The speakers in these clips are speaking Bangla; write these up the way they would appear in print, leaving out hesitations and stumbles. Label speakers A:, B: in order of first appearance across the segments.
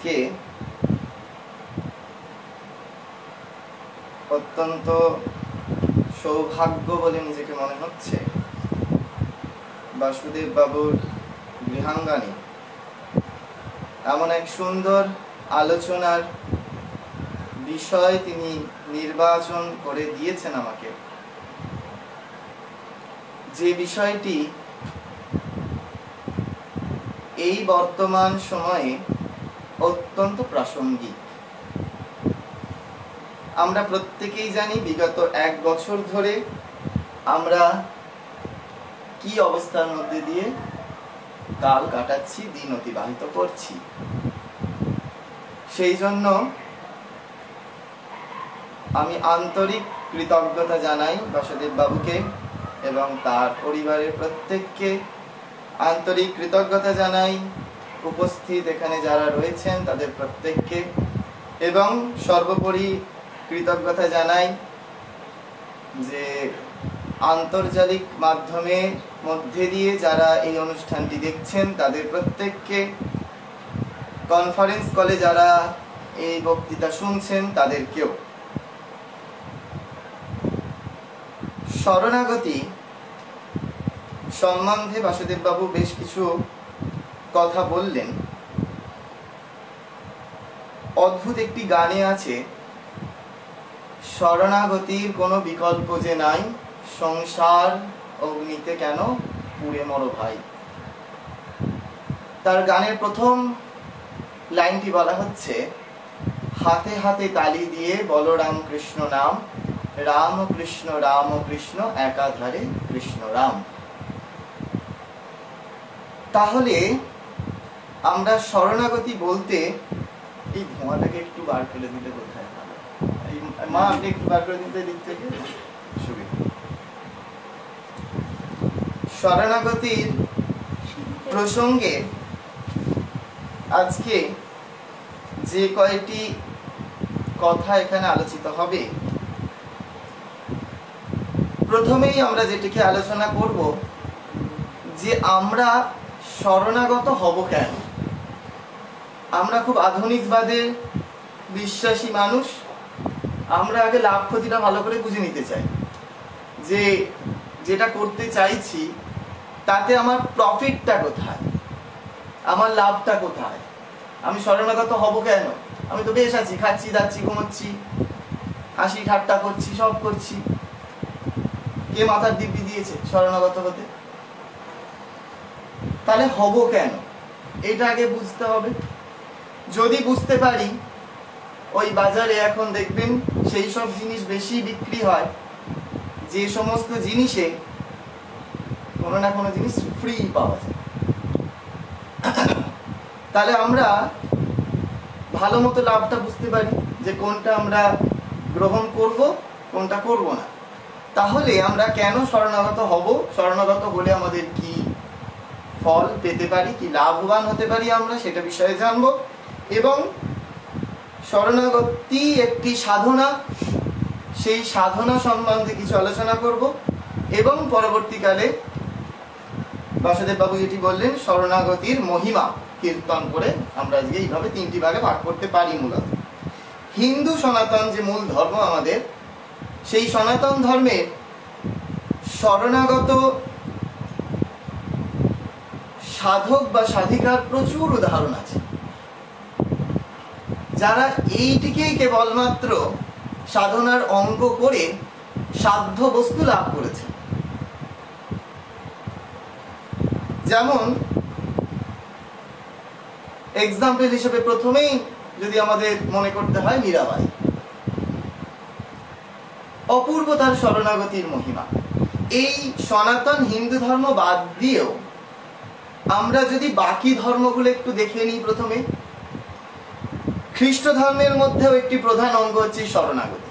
A: আজকে অত্যন্ত সৌভাগ্য বলে নিজেকে মনে হচ্ছে বাসুদেব বাবুর গৃহাঙ্গনে এমন এক সুন্দর আলোচনার বিষয় তিনি নির্বাচন করে দিয়েছেন আমাকে, যে বিষয়টি এই বর্তমান সময়ে অত্যন্ত প্রাসঙ্গিক। আমরা প্রত্যেকেই জানি বিগত 1 বছর ধরে আমরা কি অবস্থার মধ্যে দিয়ে কাল কাটাচ্ছি, দিন অতিবাহিত করছি। সেই জন্য আমি আন্তরিক কৃতজ্ঞতা জানাই বাসুদেব বাবুকে এবং তার পরিবারের প্রত্যেককে। আন্তরিক কৃতজ্ঞতা জানাই উপস্থিত এখানে যারা রয়েছেন তাদের প্রত্যেককে, এবং সর্বোপরি কৃতজ্ঞতা জানাই যে আন্তর্জালিক মাধ্যমের মধ্যে দিয়ে যারা এই অনুষ্ঠানটি দেখছেন তাদের প্রত্যেককে, কনফারেন্স কলে যারা এই বক্তৃতা শুনছেন তাদেরকেও। শরণাগতি সম্বন্ধে বাসুদেব বাবু বেশ কিছু কথা বললেন। অদ্ভুত একটি গানে আছে, শরণাগতির কোনো বিকল্প যে নাই, সংসার অগ্নিতে কেন পুড়ে মরো ভাই। তার গানের প্রথম লাইনটি বলা হচ্ছে, হাতে হাতে তালি দিয়ে বলো রাম কৃষ্ণ নাম, রাম কৃষ্ণ একাধারে কৃষ্ণ রাম। তাহলে আমরা শরণাগতি বলতে, এই ধোঁয়াটাকে একটু বার করে দিলে কোথায় ভালো, মা আপনি একটু বার করে দিতে দিক থেকে সুবিধা। শরণাগতির প্রসঙ্গে আজকে যে কয়টি কথা এখানে আলোচিত হবে, প্রথমেই আমরা যেটিকে আলোচনা করব যে আমরা শরণাগত হব কেন। আমরা খুব আধুনিকবাদে বিশ্বাসী মানুষ। আমরা আগে লাভ ক্ষতিটা ভালো করে বুঝে নিতে চাই, যে যেটা করতে চাইছি তাতে আমার প্রফিটটা কোথায়, আমার লাভটা কোথায়। আমি শরণাগত হব কেন? আমি তো বেশ আছি, খাচ্ছি দাচ্ছি ঘুমোচ্ছি, হাসি ঠাট্টা করছি, সব করছি। কে মাথার দিব্যি দিয়েছে শরণাগত হতে? তাহলে হব কেন এটা আগে বুঝতে হবে। যদি বুঝতে পারি, ওই বাজারে এখন দেখবেন সেই সব জিনিস বেশি বিক্রি হয় যে সমস্ত জিনিসে কোনো না কোনো জিনিস ফ্রি পাওয়া যায়। তাহলে আমরা ভালো মতো লাভটা বুঝতে পারি যে কোনটা আমরা গ্রহণ করব, কোনটা করব না। তাহলে আমরা কেন শরণাগত হব, শরণাগত হলে আমাদের কি ফল পেতে পারি, কি লাভবান হতে পারি আমরা, সেটা বিষয়ে জানব। এবং শরণাগতি একটি সাধনা, সেই সাধনা সম্বন্ধে কিছু আলোচনা করব। এবং পরবর্তীকালে বাসুদেব বাবু যেটি বললেন, শরণাগতির মহিমা কীর্তন করে আমরা আজকে এইভাবে 3টি ভাগে ভাগ করতে পারি। মূলত হিন্দু সনাতন যে মূল ধর্ম আমাদের, সেই সনাতন ধর্মের শরণাগত সাধক বা সাধিকার প্রচুর উদাহরণ আছে, যারা এইটিকেই কেবলমাত্র সাধনার অঙ্গ করে সাধ্য বস্তু লাভ করেছে। যেমন এক্সাম্পল হিসেবে প্রথমেই যদি আমাদের মনে করতে হয় মীরাবাই, অপূর্ব তার শরণাগতির মহিমা। এই সনাতন হিন্দু ধর্ম বাদ দিয়েও আমরা যদি বাকি ধর্মগুলো একটু দেখে নিই, প্রথমে খ্রিস্ট ধর্মের মধ্যেও একটি প্রধান অঙ্গ হচ্ছে শরণাগতি,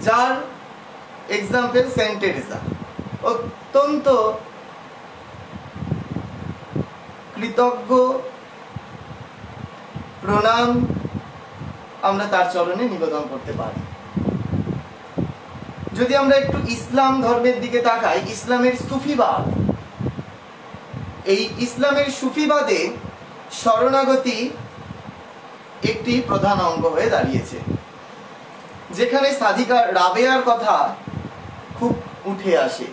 A: যার এক্সাম্পল সেন্ট টেরেসা। অত্যন্ত কৃতজ্ঞ, প্রণাম আমরা তার চরণে নিবেদন করতে পারি। যদি আমরা একটু ইসলাম ধর্মের দিকে তাকাই, ইসলামের সুফিবাদ, এই ইসলামের সুফিবাদে শরণাগতি একটি প্রধান অঙ্গ হয়ে দাঁড়িয়েছে, যেখানে সাধিকা রাবেয়ার কথা খুব উঠে আসে।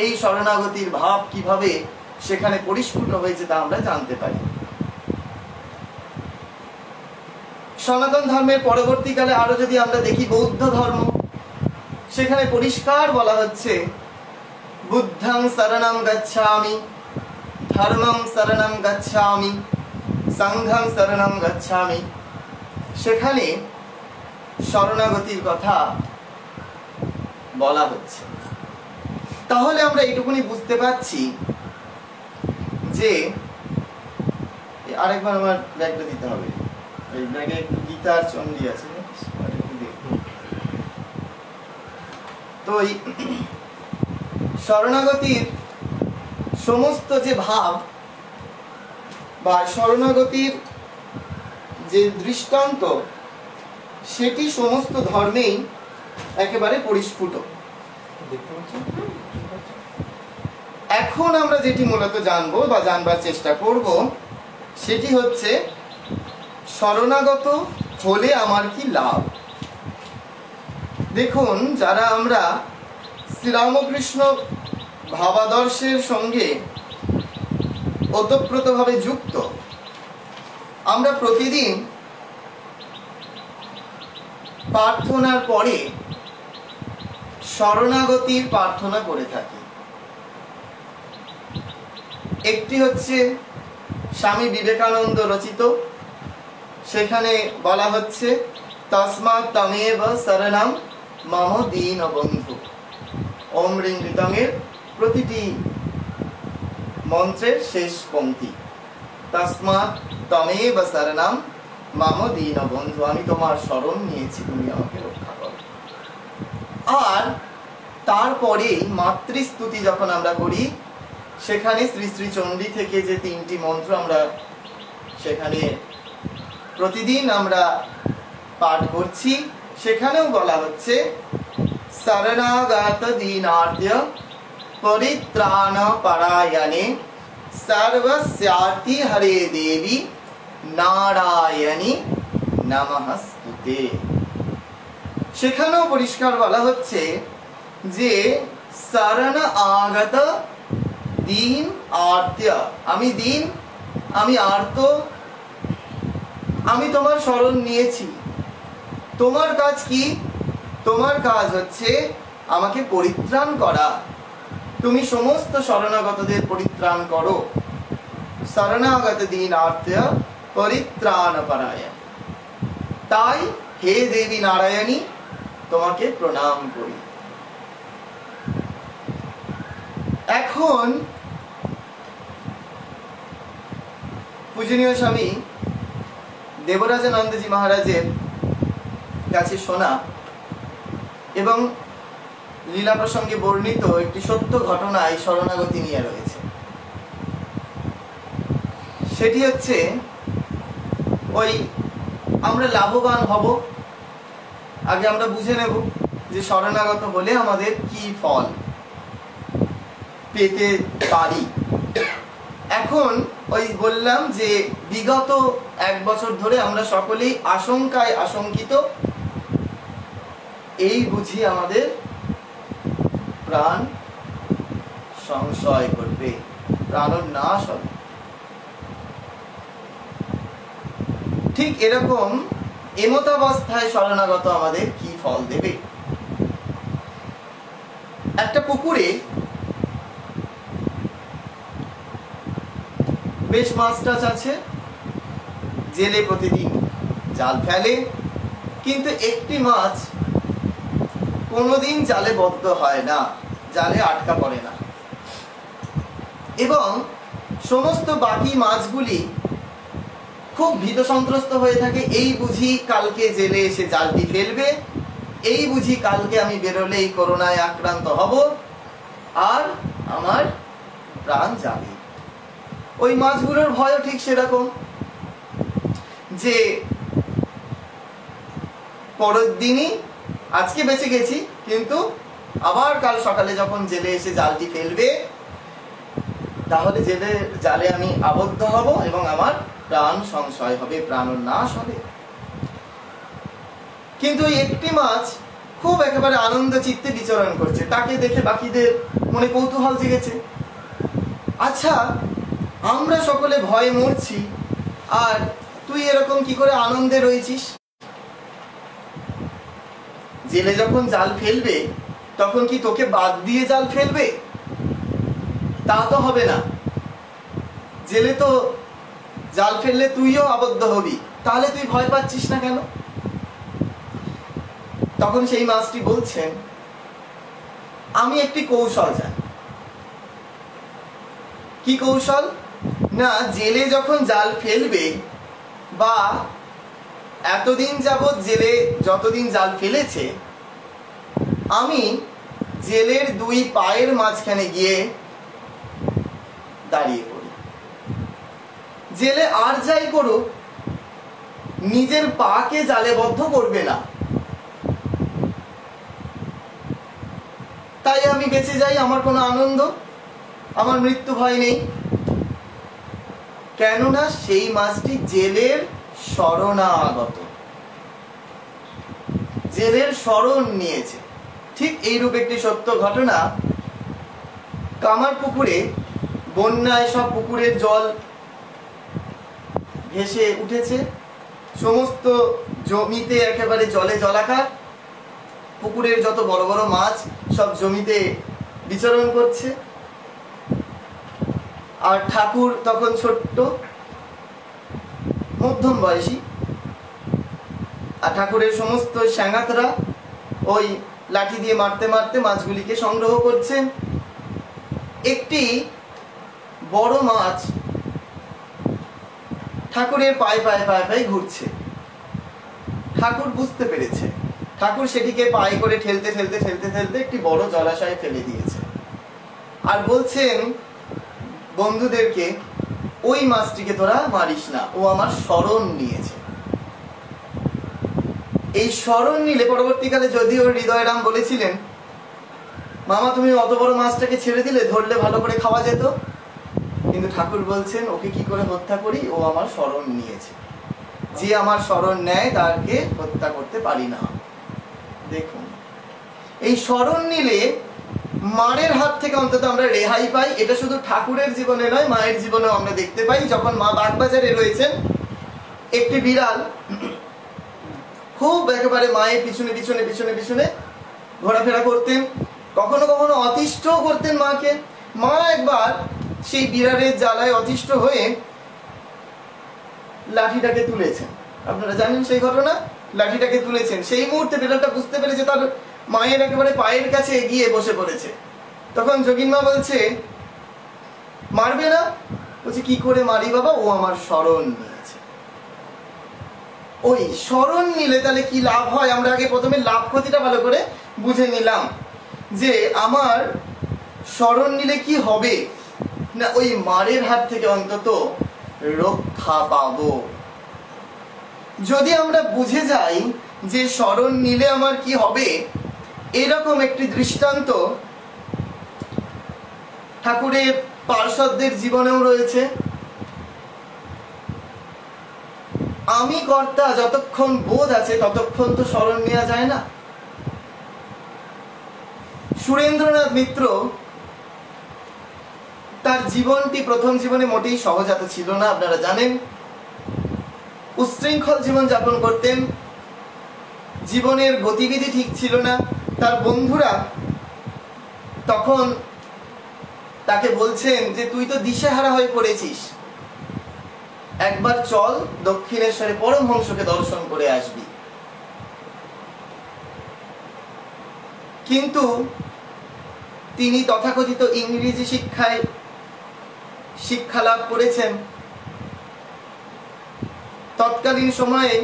A: এই শরণাগতির ভাব কিভাবে সেখানে পরিস্ফুট হয়েছে তা আমরা জানতে পারি। সনাতন ধর্মের পরবর্তীকালে আরো যদি আমরা দেখি বৌদ্ধ ধর্ম, সেখানে পরিষ্কার বলা হচ্ছে বুদ্ধং শরণং গচ্ছামি, ধর্মং শরণং গচ্ছামি, সংঘং শরণং গচ্ছামি। সেখানে শরণাগতির কথা বলা হচ্ছে। তাহলে আমরা এইটুকুনি বুঝতে পারছি যে, আরেকবার আমার ব্যাগটা দিতে হবে, এই ব্যাগে একটু গীতার চণ্ডী আছে, তো এই শরণাগতির সমস্ত যে ভাব বা শরণাগতির যে দৃষ্টান্ত, সেটি সমস্ত ধর্মেই একেবারে পরিস্ফুট। এখন আমরা যেটি মূলত জানবো বা জানবার চেষ্টা করব, সেটি হচ্ছে শরণাগত হলে আমার কি লাভ। দেখুন, যারা আমরা শ্রীরামকৃষ্ণ ভাবাদর্শের সঙ্গে ওতপ্রোতভাবে যুক্ত, আমরা প্রতিদিন প্রার্থনার পরে শরণাগতির প্রার্থনা করে থাকি। একটি হচ্ছে স্বামী বিবেকানন্দ রচিত, সেখানে বলা হচ্ছে তস্মাৎ তমেব শরণং মম দীনবন্ধু। ওম রিং ঋতঙের প্রতিটি মন্ত্রের শেষ পংক্তি, তস্মাৎ তমেব শরণং মম দীনবন্ধু, আমি তোমার শরণ নিয়েছি, তুমি আমাকে রক্ষা করো। আর তারপরে মাতৃস্তুতি যখন আমরা করি, সেখানে শ্রী শ্রী চণ্ডী থেকে যে 3টি মন্ত্র আমরা সেখানে প্রতিদিন আমরা পাঠ করছি, সেখানেও বলা হচ্ছে শরণাগত দীনার্থ পরিত্রাণ পরায়ণে সর্বস্যার্থী হরে দেবী নারায়ণী নমস্তুতে। সেখানেও পরিষ্কার বলা হচ্ছে যে শরণ আগত দীন আর্ত্য, আমি দীন, আমি আর্ত, আমি তোমার শরণ নিয়েছি। তোমার কাজ কি? তোমার কাজ হচ্ছে আমাকে পরিত্রাণ করা। তুমি সমস্ত শরণাগতদের পরিত্রাণ করো। শরণাগত দীন আর্ত্য পরিত্রাণ পরায়ণ। তাই হে দেবী নারায়ণী, তোমাকে প্রণাম করি। এখন পূজনীয় স্বামী দেবরাজানন্দজি মহারাজের কাছে শোনা এবং লীলা প্রসঙ্গে বর্ণিত একটি সত্য ঘটনা এই শরণাগতি নিয়ে রয়েছে। সেটি হচ্ছে, ওই আমরা লাভবান হব, আগে আমরা বুঝে নেব যে শরণাগত হলে আমাদের কি ফল পেতে পারি। এখন ওই বললাম যে বিগত 1 বছর ধরে আমরা সকলেই আশঙ্কায় আশঙ্কিত, এই বুঝি আমাদের প্রাণ সংশয় করবে, প্রাণের নাশ হবে। ঠিক এরকম এমতাবস্থায় শরণাগত আমাদের কি ফল দেবে। একটা পুকুরে বেশ মাছ টাছ আছে, জেলে প্রতিদিন জাল ফেলে, কিন্তু একটি মাছ কোনোদিন জালে বদ্ধ হয় না, জালে আটকা পড়ে না, এবং সমস্ত বাকি মাছগুলি খুব ভীত সন্ত্রস্ত হয়ে থাকে। এই বুঝি কালকে জেলে এসে জালটি ফেলবে, এই বুঝি কালকে আমি বেরোলেই করোনায় আক্রান্ত হব আর আমার প্রাণ যাবে। ওই মাছগুলোর ভয়ও ঠিক সেরকম, যে পরের দিনই আজকে বেঁচে গেছি, কিন্তু আবার কাল সকালে যখন জেলে এসে জালটি ফেলবে, তাহলে জালে আমি আবদ্ধ হব এবং আমার প্রাণ সংশয় হবে, প্রাণনাশ হবে। কিন্তু ওই একটি মাছ খুব একেবারে আনন্দ চিত্তে বিচরণ করছে, তাকে দেখে বাকিদের মনে কৌতূহল জেগেছে। আচ্ছা, আমরা সকলে ভয়ে মরছি, আর তুই এরকম কি করে আনন্দে রয়েছিস? জেলে যখন জাল ফেলবে তখন কি তোকে বাদ দিয়ে জাল ফেলবে? তা তো হবে না। জেলে তো জাল ফেললে তুইও আবদ্ধ হবি, তাহলে তুই ভয় পাচ্ছিস না কেন? তখন সেই মাছটি বলছেন, আমি একটি কৌশল জানি। কি কৌশল? না, জেলে যখন জাল ফেলবে, বা এতদিন যাবৎ জেলে যতদিন জাল ফেলেছে, আমি জেলের দুই পায়ের মাঝখানে গিয়ে দাঁড়িয়ে পড়ি। জেলে আর যাই করুক, নিজের পাকে জালে বদ্ধ করবে না। তাই আমি বেঁচে যাই, আমার কোনো আনন্দ, আমার মৃত্যু ভয় নেই। কেননা সেই মাছটি জেলের শরণাগত, জেলের শরণ নিয়েছে। ঠিক এইরূপ একটি সত্য ঘটনা কামারপুকুরে বন্যায় সব পুকুরের জল ভেসে উঠেছে, সমস্ত জমিতে একেবারে জলে জলাকার, পুকুরের যত বড় বড় মাছ সব জমিতে বিচরণ করছে। আর ঠাকুর তখন ছোট্ট, মধ্যম বয়সী, আর ঠাকুরের সমস্ত স্যাঙাতরা ওই লাঠি দিয়ে মারতে মারতে মাছগুলিকে সংগ্রহ করছেন। একটি বড় মাছ ঠাকুরের পায়ে পায়ে পায়ে পায়ে ঘুরছে। ঠাকুর বুঝতে পেরেছে, ঠাকুর সেটিকে পায়ে করে ঠেলতে ঠেলতে ঠেলতে ঠেলতে একটি বড় জলাশয়ে ফেলে দিয়েছে। আর বলছেন বন্ধুদেরকে, ওই মাছটিকে তোরা মারিস না, ও আমার শরণ নিয়েছে। এই শরণ নিলে পরবর্তীকালে যদিও হৃদয়রাম বলেছিলেন, মামা তুমি অত বড় মাছটাকে ছেড়ে দিলে, ধরলে ভালো করে খাওয়া যেত। কিন্তু ঠাকুর বলছেন, ওকে কি করে হত্যা করি, ও আমার শরণ নিয়েছে। যে আমার শরণ নেয় তাকে হত্যা করতে পারি না। দেখুন, এই শরণ নিলে মারের হাত থেকে অন্তত আমরা রেহাই পাই। এটা শুধু ঠাকুরের জীবনে নয়, মায়ের জীবনেও আমরা দেখতে পাই। যখন মা বাগবাজারে রয়েছেন, একটি বিড়াল খুব একেবারে মায়ের পিছনে পিছনে পিছনে পিছনে ঘোরাফেরা করতেন, কখনো কখনো অতিষ্ঠ করতেন মাকে। মা একবার সেই বিড়ালের জ্বালায় অতিষ্ঠ হয়ে লাঠিটাকে তুলেছেন। আপনারা জানেন সেই ঘটনা, লাঠিটাকে তুলেছেন। সেই মুহূর্তে বিড়ালটা বুঝতে পেরেছে তার মায়ের একেবারে পায়ের কাছে এগিয়ে বসে পড়েছে। তখন যোগিন মা বলছে, মারবে না? বলছে, কি করে মারি বাবা, ও আমার শরণ নিয়েছে। ওই শরণ নিলে তাহলে কি লাভ হয়, আমরা আগে প্রথমে লাভ ক্ষতিটা ভালো করে বুঝে নিলাম। যে আমার শরণ নিলে কি হবে না, ওই মারের হাত থেকে অন্তত রক্ষা পাবো। যদি আমরা বুঝে যাই যে শরণ নিলে আমার কি হবে, এরকম একটি দৃষ্টান্ত ঠাকুরের পার্ষদদের জীবনেও রয়েছে। আমি কর্তা যতক্ষণ বোধ আছে ততক্ষণ তো শরণ নেওয়া যায় না। সুরেন্দ্রনাথ মিত্র তার জীবনটি প্রথম জীবনে মোটেই সহজাত ছিল না, আপনারা জানেন। উচ্ছৃঙ্খল জীবন যাপন করতেন, জীবনের গতিবিধি ঠিক ছিল না। তার বন্ধুরা তখন তাকে বলছেন যে তুই তো দিশেহারা হয়ে পড়েছিস, একবার চল দক্ষিণেশ্বরে পরমহংসকে দর্শন করে আসবি। কিন্তু তিনি তথাকথিত ইংরেজি শিক্ষায় শিক্ষা লাভ করেছেন। তৎকালীন সময়ে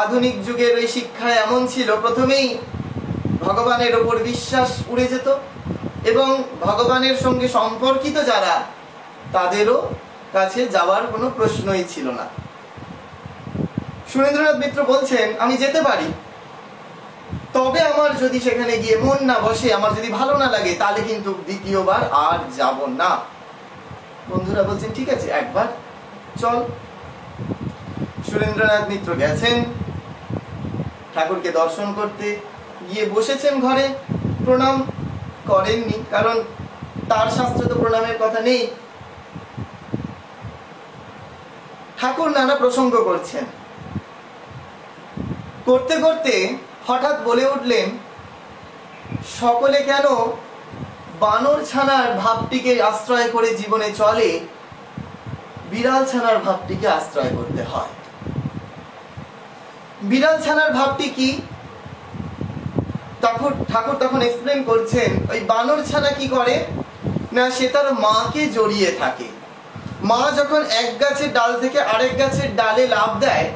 A: আধুনিক যুগের ওই শিক্ষা এমন ছিল, প্রথমেই ভগবানের ওপর বিশ্বাস উড়ে যেত এবং ভগবানের সঙ্গে সম্পর্কিত যারা, তাদেরও কাছে যাওয়ার কোনো প্রশ্নই ছিল না। সুরেন্দ্রনাথ মিত্র বলছেন, আমি যেতে পারি, তবে আমার যদি সেখানে গিয়ে মন না বসে, আমার যদি ভালো না লাগে, তাহলে কিন্তু দ্বিতীয়বার আর যাব না। বন্ধুরা বলছেন ঠিক আছে একবার চল। সুরেন্দ্রনাথ মিত্র গেছেন ঠাকুরকে দর্শন করতে, গিয়ে বসেছেন ঘরে, প্রণাম করেননি, কারণ তার শাস্ত্রে তো প্রণামের কথা নেই। ঠাকুর নানা প্রসঙ্গ করছেন, করতে করতে হঠাৎ বলে উঠলেন, সকলে কেন বানর ছানার ভাবটিকে আশ্রয় করে জীবনে চলে, বিড়াল ছানার ভাবটিকে আশ্রয় করতে হয়। বিড়াল ছানার ভাবটি কি? ঠাকুর তখন এক্সপ্লেন করছেন, ওই বানর ছানা কি করে না, সে তার মাকে জড়িয়ে থাকে। মা যখন এক গাছের ডাল থেকে আরেক গাছের ডালে লাফ দেয়,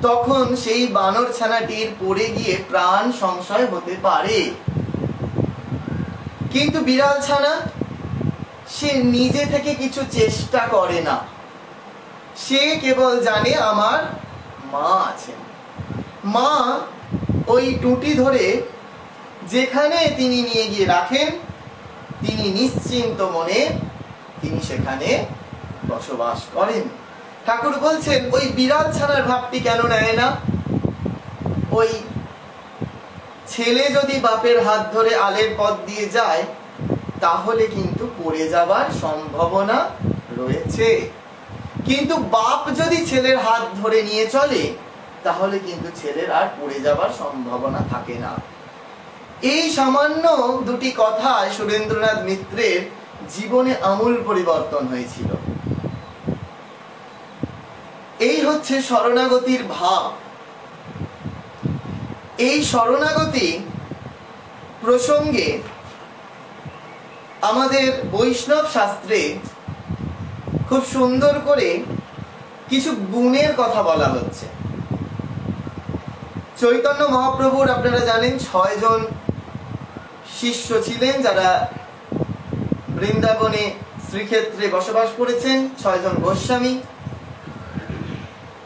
A: তখন সেই বানর ছানাটির পড়ে গিয়ে প্রাণ সংশয় হতে পারে। কিন্তু বিড়াল ছানা সে নিজে থেকে কিছু চেষ্টা করে না, সে কেবল জানে আমার মা আছেন। মা ওই টুটি ধরে যেখানে তিনি নিয়ে গিয়ে রাখেন, তিনি নিশ্চিন্ত মনে তিনি সেখানে বসবাস করেন। ঠাকুর বলছেন ওই বিড়াল ছানার ভাবটি কেন নেয় না? ওই ছেলে যদি বাপের হাত ধরে আলের পথ দিয়ে যায়, তাহলে কিন্তু পড়ে যাবার সম্ভাবনা রয়েছে। কিন্তু বাপ যদি ছেলের হাত ধরে নিয়ে চলে, তাহলে কিন্তু ছেলের আর পড়ে যাবার সম্ভাবনা থাকে না। এই সামান্য দুটি কথায় সুরেন্দ্রনাথ মিত্রের জীবনে আমূল পরিবর্তন হয়েছিল। এই হচ্ছে শরণাগতির ভাব। এই শরণাগতি প্রসঙ্গে আমাদের বৈষ্ণব শাস্ত্রে খুব সুন্দর করে কিছু গুণের কথা বলা হচ্ছে। চৈতন্য মহাপ্রভুর আপনারা জানেন 6 জন শিষ্য ছিলেন, যারা বৃন্দাবনে শ্রীক্ষেত্রে বসবাস করেছেন, 6 জন গোস্বামী।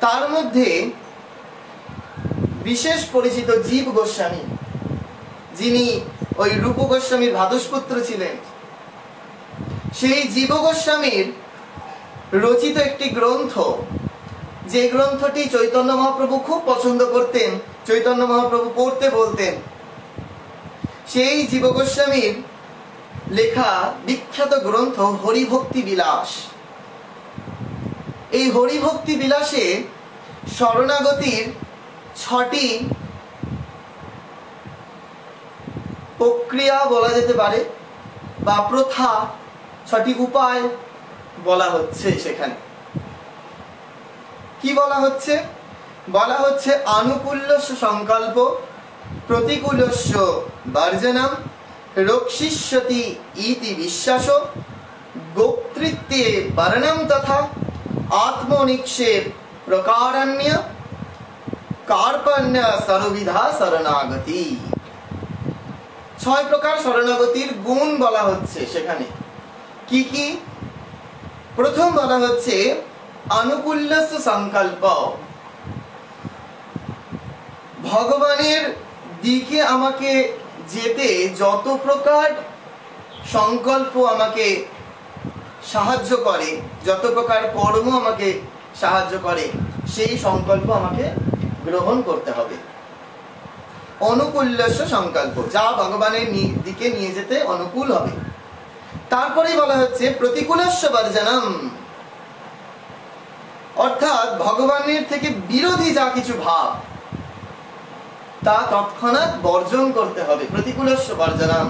A: তার মধ্যে বিশেষ পরিচিত জীব গোস্বামী, যিনি ওই রূপ গোস্বামীর ভাদুষপুত্র ছিলেন। সেই জীব গোস্বামীর রচিত একটি গ্রন্থ, যে গ্রন্থটি চৈতন্য মহাপ্রভু খুব পছন্দ করতেন, চৈতন্য মহাপ্রভু পড়তে বলতেন। সেই জীব গোস্বামীর লেখা বিখ্যাত গ্রন্থ হরিভক্তি বিলাস। এই হরিভক্তি বিলাসে শরণাগতির 6টি প্রক্রিয়া বলা যেতে পারে, বা প্রথা, 6টি উপায় বলা হচ্ছে। সেখানে কি বলা হচ্ছে? বলা হচ্ছে আনুকূল্যস্য সংকল্প, প্রতিকূলস্য বর্জনম, রক্ষিষ্যতি ইতি বিশ্বাস, গোপ্তৃত্বে বর্ণম তথা, আত্মনিক্ষেপ প্রকারান্য, কার্পণ্য সর্ববিধা শরণাগতি। 6 প্রকার শরণাগতির গুণ বলা হচ্ছে সেখানে। কি কি? প্রথম বলা হচ্ছে আনুকূল্যস্য সংকল্প। ভগবানের দিকে আমাকে যেতে যত প্রকার সংকল্প আমাকে সাহায্য করে, যত প্রকার কর্ম আমাকে সাহায্য করে, সেই সংকল্প আমাকে গ্রহণ করতে হবে। অনুকূল্যস্য সংকল্প, যা ভগবানের দিকে নিয়ে যেতে অনুকূল হবে। তারপরেই বলা হচ্ছে প্রতিকূলস্য বর্জনম, অর্থাৎ ভগবানের থেকে বিরোধী যা কিছু ভাব, তা তৎক্ষণাৎ বর্জন করতে হবে। প্রতিকূলস্য বর্জনম।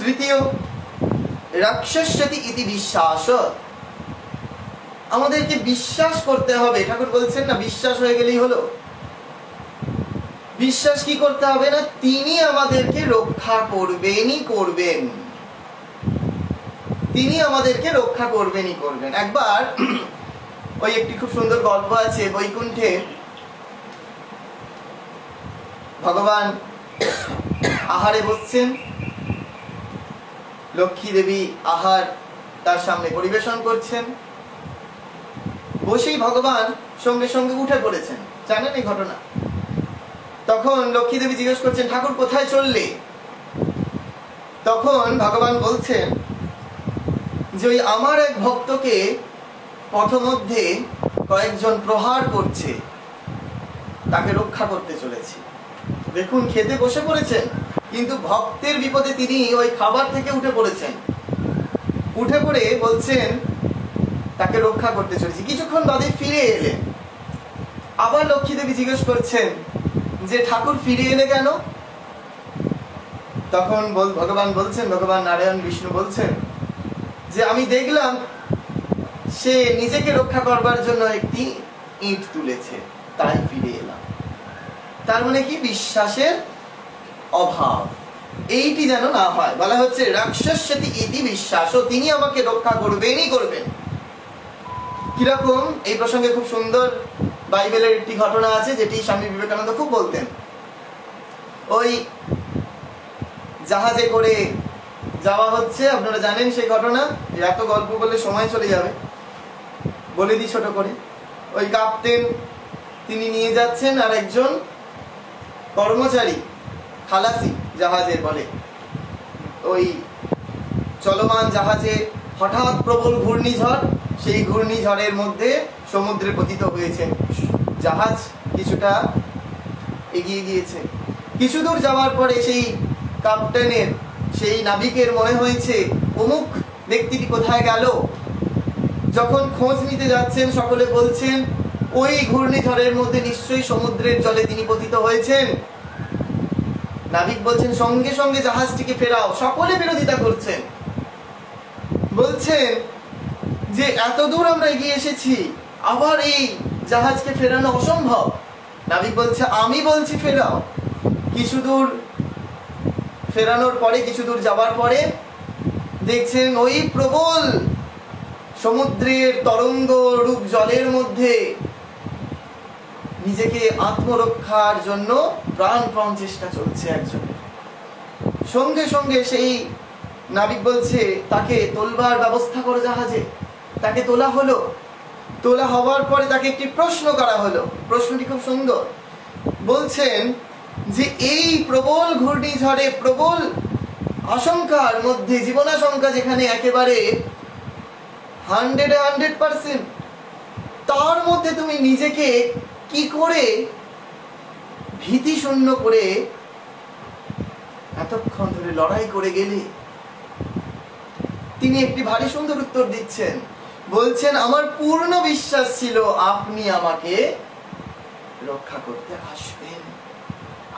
A: তৃতীয় রক্ষস্যতি ইতি বিশ্বাস, আমাদেরকে বিশ্বাস করতে হবে। ঠাকুর বলছেন না বিশ্বাস হয়ে গেলেই হলো। বিশ্বাস কি করতে হবে না, তিনি আমাদেরকে রক্ষা করবেনই করবেন, তিনি আমাদেরকে রক্ষা করবেনই করবেন। একবার ওই একটি খুব সুন্দর গল্প আছে, বৈকুণ্ঠে ভগবান আহারে বসছেন, লক্ষ্মী দেবী আহার তার সামনে পরিবেশন করছেন। বসেই ভগবান সঙ্গে সঙ্গে উঠে পড়েছেন, জানেন এই ঘটনা। তখন লক্ষ্মী দেবী জিজ্ঞেস করছেন, ঠাকুর কোথায় চললে? তখন ভগবান বলছেন যে ওই আমার এক ভক্তকে পথমধ্যে কয়েকজন প্রহার করছে, তাকে রক্ষা করতে চলেছি। দেখুন, খেতে বসে পড়েছেন, কিন্তু ভক্তের বিপদে তিনি ওই খাবার থেকে উঠে পড়েছেন। উঠে পড়ে বলছেন তাকে রক্ষা করতে চলেছি। কিছুক্ষণ বাদে ফিরে এলেন। আবার লক্ষ্মী দেবী জিজ্ঞেস করছেন যে ঠাকুর ফিরে এলে কেন? তখন ভগবান বলছেন, ভগবান নারায়ণ বিষ্ণু বলছেন যে আমি দেখলাম সে নিজেকে রক্ষা করবার জন্য একটি ইট তুলেছে, তাই ফিরে এলাম। তার মানে কি? বিশ্বাসের অভাব। এইটি যেন না হয়। বলা হচ্ছে রাক্ষসী ইতি বিশ্বাস, ও তিনি আমাকে রক্ষা করবেনই করবেন। কিরকম? এই প্রসঙ্গে খুব সুন্দর বাইবেলের একটি ঘটনা আছে, যেটি স্বামী বিবেকানন্দ খুব বলতেন। ওই জাহাজে করে যাওয়া হচ্ছে, আপনারা জানেন সেই ঘটনা। এত গল্প বললে সময় চলে যাবে, বলে দিই ছোট করে। ওই ক্যাপ্টেন তিনি নিয়ে যাচ্ছেন, আর একজন কর্মচারী, খালাসি জাহাজের বলে। ওই চলমান জাহাজে হঠাৎ প্রবল ঘূর্ণিঝড়, সেই ঘূর্ণিঝড়ের মধ্যে সমুদ্রে পতিত হয়েছে। জাহাজ কিছুটা এগিয়ে গিয়েছে। কিছু দূর যাওয়ার পরে সেই ক্যাপ্টেনের, সেই নাবিকের মনে হয়েছে অমুক ব্যক্তিটি কোথায় গেল। যখন খোঁজ নিতে যাচ্ছেন, সকলে বলছেন ওই ঘূর্ণিঝড়ের মধ্যে নিশ্চয়ই সমুদ্রের জলে তিনি পতিত হয়েছেন। নাবিক বলছেন সঙ্গে সঙ্গে জাহাজটিকে ফেরাও। সকলে বিরোধিতা করছেন, বলছেন যে এত দূর আমরা এগিয়ে এসেছি, আবার এই জাহাজকে ফেরানো অসম্ভব। নাবিক বলছে আমি বলছি ফেরাও। কিছু দূর ফেরানোর পরে, কিছু দূর যাওয়ার পরে দেখছেন ওই প্রবল সমুদ্রের তরঙ্গ রূপ জলের মধ্যে নিজেকে আত্মরক্ষার জন্য প্রাণপণ চেষ্টা চলছে একজনের। সঙ্গে সঙ্গে সেই নাবিক বলছে তাকে তোলবার ব্যবস্থা করো জাহাজে। তাকে তোলা হলো। তোলা হওয়ার পরে তাকে একটি প্রশ্ন করা হলো। প্রশ্নটি খুব সুন্দর। বলছেন যে এই প্রবল ঘূর্ণিঝড়ে, প্রবল আশঙ্কার মধ্যে, জীবনাশঙ্কা যেখানে একেবারে 100%, তার মধ্যে তুমি নিজেকে কি করে ভীতি শূন্য করে এতক্ষণ ধরে লড়াই করে গেলে? তিনি একটি ভারী সুন্দর উত্তর দিচ্ছেন। বলছেন আমার পূর্ণ বিশ্বাস ছিল আপনি আমাকে রক্ষা করতে আসবেন,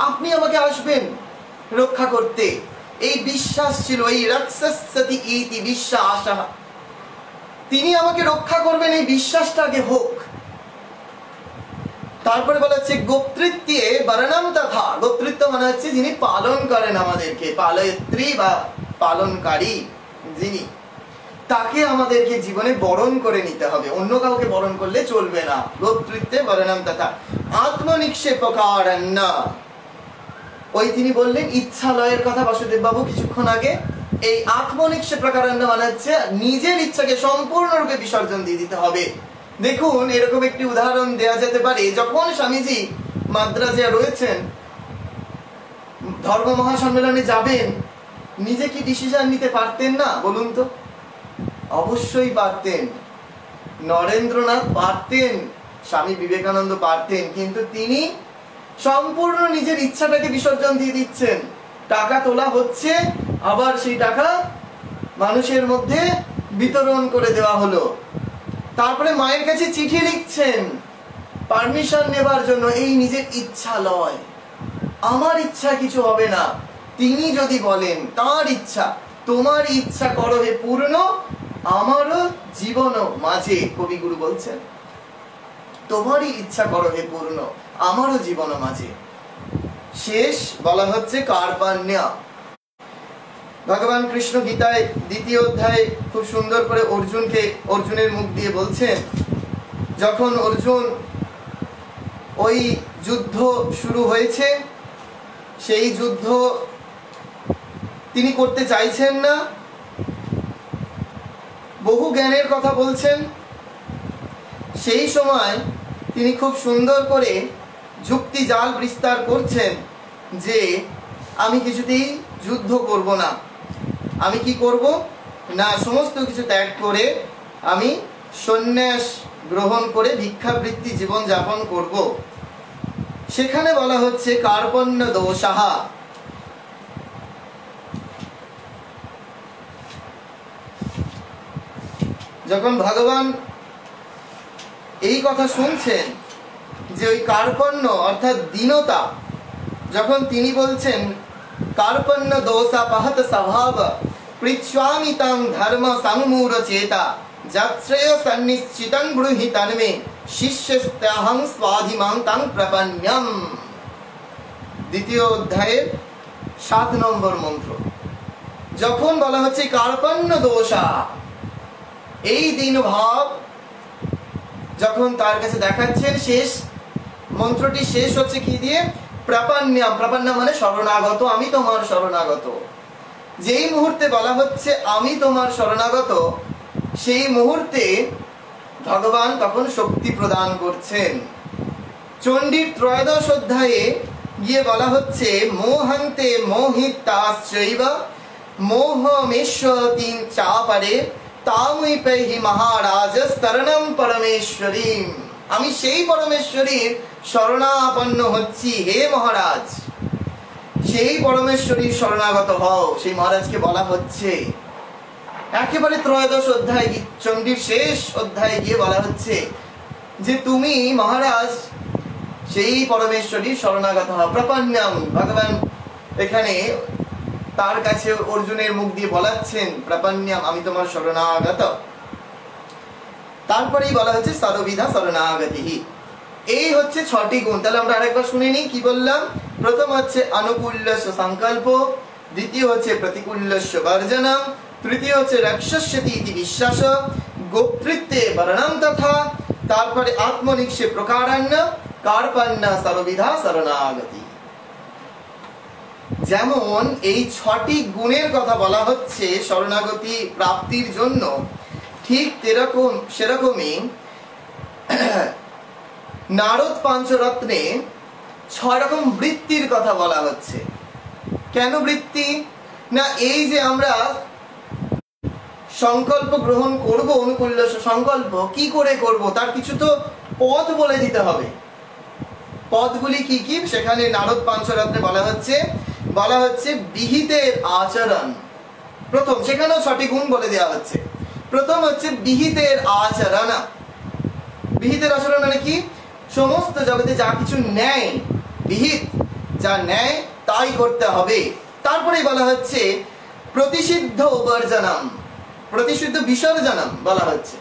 A: আপনি আমাকে আসবেন রক্ষা করতে। এই বিশ্বাস ছিল, এই রাক্ষসী ইতি বিশ্বাস, তিনি আমাকে রক্ষা করবেন, এই বিশ্বাসটা আগে হোক। তারপরে বলা হচ্ছে গোত্রিত্বে বরণম তথা। গোত্রিত্ব মানে হচ্ছে যিনি পালন করেন আমাদেরকে, পালয়ত্রী বা পালনকারী যিনি, তাকে আমাদেরকে জীবনে বরণ করে নিতে হবে, অন্য কাউকে বরণ করলে চলবে না। গোত্রিত্বে বরণম তথা আত্মনিক্ষেপকারণ্য। ওই তিনি বললেন ইচ্ছালয়ের কথা বাসুদেব বাবু কিছুক্ষণ আগে। এই আত্মনিক্ষেপকারণ্য মানে হচ্ছে নিজের ইচ্ছাকে সম্পূর্ণরূপে বিসর্জন দিয়ে দিতে হবে। দেখুন, এরকম একটি উদাহরণ দেওয়া যেতে পারে। যখন স্বামীজি মাদ্রাজে রয়েছেন, ধর্ম মহাসম্মেলনে যাবেন, নিজে কি ডিসিশন নিতে পারতেন না? বলুন তো। অবশ্যই পারতেন। নরেন্দ্রনাথ পারতেন, স্বামী বিবেকানন্দ পারতেন, কিন্তু তিনি সম্পূর্ণ নিজের ইচ্ছাটাকে বিসর্জন দিয়ে দিচ্ছেন। টাকা তোলা হচ্ছে, আবার সেই টাকা মানুষের মধ্যে বিতরণ করে দেওয়া হলো। তারপরে মায়ের কাছে চিঠি লিখছেন পারমিশন নেবার জন্য। এই নিজের ইচ্ছা লয়, আমার ইচ্ছা কিছু হবে না, তিনি যদি বলেন তার ইচ্ছা, তোমার ইচ্ছা করো হে পূর্ণ, আমারও জীবন মাঝে, কবিগুরু বলছেন তোমারই ইচ্ছা করো হে পূর্ণ, আমারও জীবন মাঝে। শেষ বলা হচ্ছে কার্পাণ্য। ভগবান কৃষ্ণ গীতায় 2য় অধ্যায়ে খুব সুন্দর করে অর্জুনের মুখ দিয়ে বলছেন, যখন অর্জুন ওই যুদ্ধ শুরু হয়েছে, সেই যুদ্ধ তিনি করতে চাইছেন না, বহু জ্ঞানের কথা বলছেন। সেই সময় তিনি খুব সুন্দর করে যুক্তি জাল বিস্তার করছেন যে আমি কিছুতেই যুদ্ধ করব না। আমি কি করব? না, সমস্ত কিছু ত্যাগ করে আমি সন্ন্যাস গ্রহণ করে ভিক্ষাবৃত্তি জীবন যাপন করব। সেখানে বলা হচ্ছে কার্পণ্য দোষাহা। যখন ভগবান এই কথা শুনছেন যে ওই কার্পণ্য অর্থাৎ দীনতা, যখন তিনি বলছেন কার্পণ্য দোষা পাহত স্বভাব পৃচ্ছামি তং ধর্ম সংমূঢ় চেতা যৎশ্রেয় সন্নিশ্চিতং ব্রূহি তন্মে শিষ্যস্ত্যহং স্বাধিমাং তং প্রপন্যম। দ্বিতীয় অধ্যায়ের 7 নম্বর মন্ত্র। যখন বলা হচ্ছে কার্পণ্য দোষা, এই দীনভাব যখন তার কাছে দেখাচ্ছেন, শেষ মন্ত্রটি শেষ হচ্ছে কি দিয়ে? প্রপন্যম। প্রপন্ন মানে শরণাগত, আমি তোমার শরণাগত। যেই মুহূর্তে বলা হচ্ছে আমি তোমার শরণাগত, সেই মুহূর্তে ভগবান তখন শক্তি প্রদান করছেন। চণ্ডীর 13 অধ্যায়ে গিয়ে বলা হচ্ছে মোহান্তে মোহিতাশ্চৈব মোহমেশ্বতীন চাপরে তামুপৈহি মহারাজ শরণম পরমেশ্বরীম। আমি সেই পরমেশ্বরীর শরণাপন্ন হচ্ছি, হে মহারাজ, সেই পরমেশ্বরীর শরণাগত হও। সেই মহারাজকে বলা হচ্ছে একেবারে 13 অধ্যায় চণ্ডীর শেষ অধ্যায়ে গিয়ে বলা হচ্ছে যে তুমি মহারাজ সেই পরমেশ্বরীর শরণাগত হও। প্রপন্নম, ভগবান এখানে তার কাছে অর্জুনের মুখ দিয়ে বলাচ্ছেন প্রপন্নম, আমি তোমার শরণাগত। তারপরেই বলা হচ্ছে সর্ববিধা শরণাগতিহি। এই হচ্ছে 6টি গুণ। তাহলে আমরা আরেকবার শুনে নিই কি বললাম। প্রথম হচ্ছে অনুকূল্যস্য সংকল্প, দ্বিতীয় হচ্ছে প্রতিকূল্যস্য বর্জনম, তৃতীয় হচ্ছে রক্ষস্যতি ইতি বিশ্বাস, গোপ্তৃত্বে বর্ণম তথা, তারপরে আত্মনিক্ষে প্রকারান্য, কার্পণ্য সর্ববিধা শরণাগতি। যেমন এই 6টি গুণের কথা বলা হচ্ছে শরণাগতি প্রাপ্তির জন্য, ঠিক সেরকমই নারদ পাঞ্চরত্নে 6 রকম বৃত্তির কথা বলা হচ্ছে। কেন বৃত্তি? না, এই যে আমরা সংকল্প গ্রহণ করব, অনুকূল্য সংকল্প কি করে করব, তার কিছু তো পথ বলে দিতে হবে। পথগুলি কি কি? সেখানে নারদ পাঞ্চরত্নে বলা হচ্ছে বিহিতের আচরণ। প্রথম, সেখানেও 6টি গুণ বলে দেওয়া হচ্ছে। প্রথম হচ্ছে বিহিতের আচরণ। বিহিতের আচরণ মানে কি? সমস্ত জগতে যা কিছু ন্যায়, বিহিত যা ন্যায় তাই করতে হবে। তারপরেই বলা হচ্ছে প্রতিষিদ্ধ বর্জনম, প্রতিষিদ্ধ বিসর্জনম বলা হচ্ছে,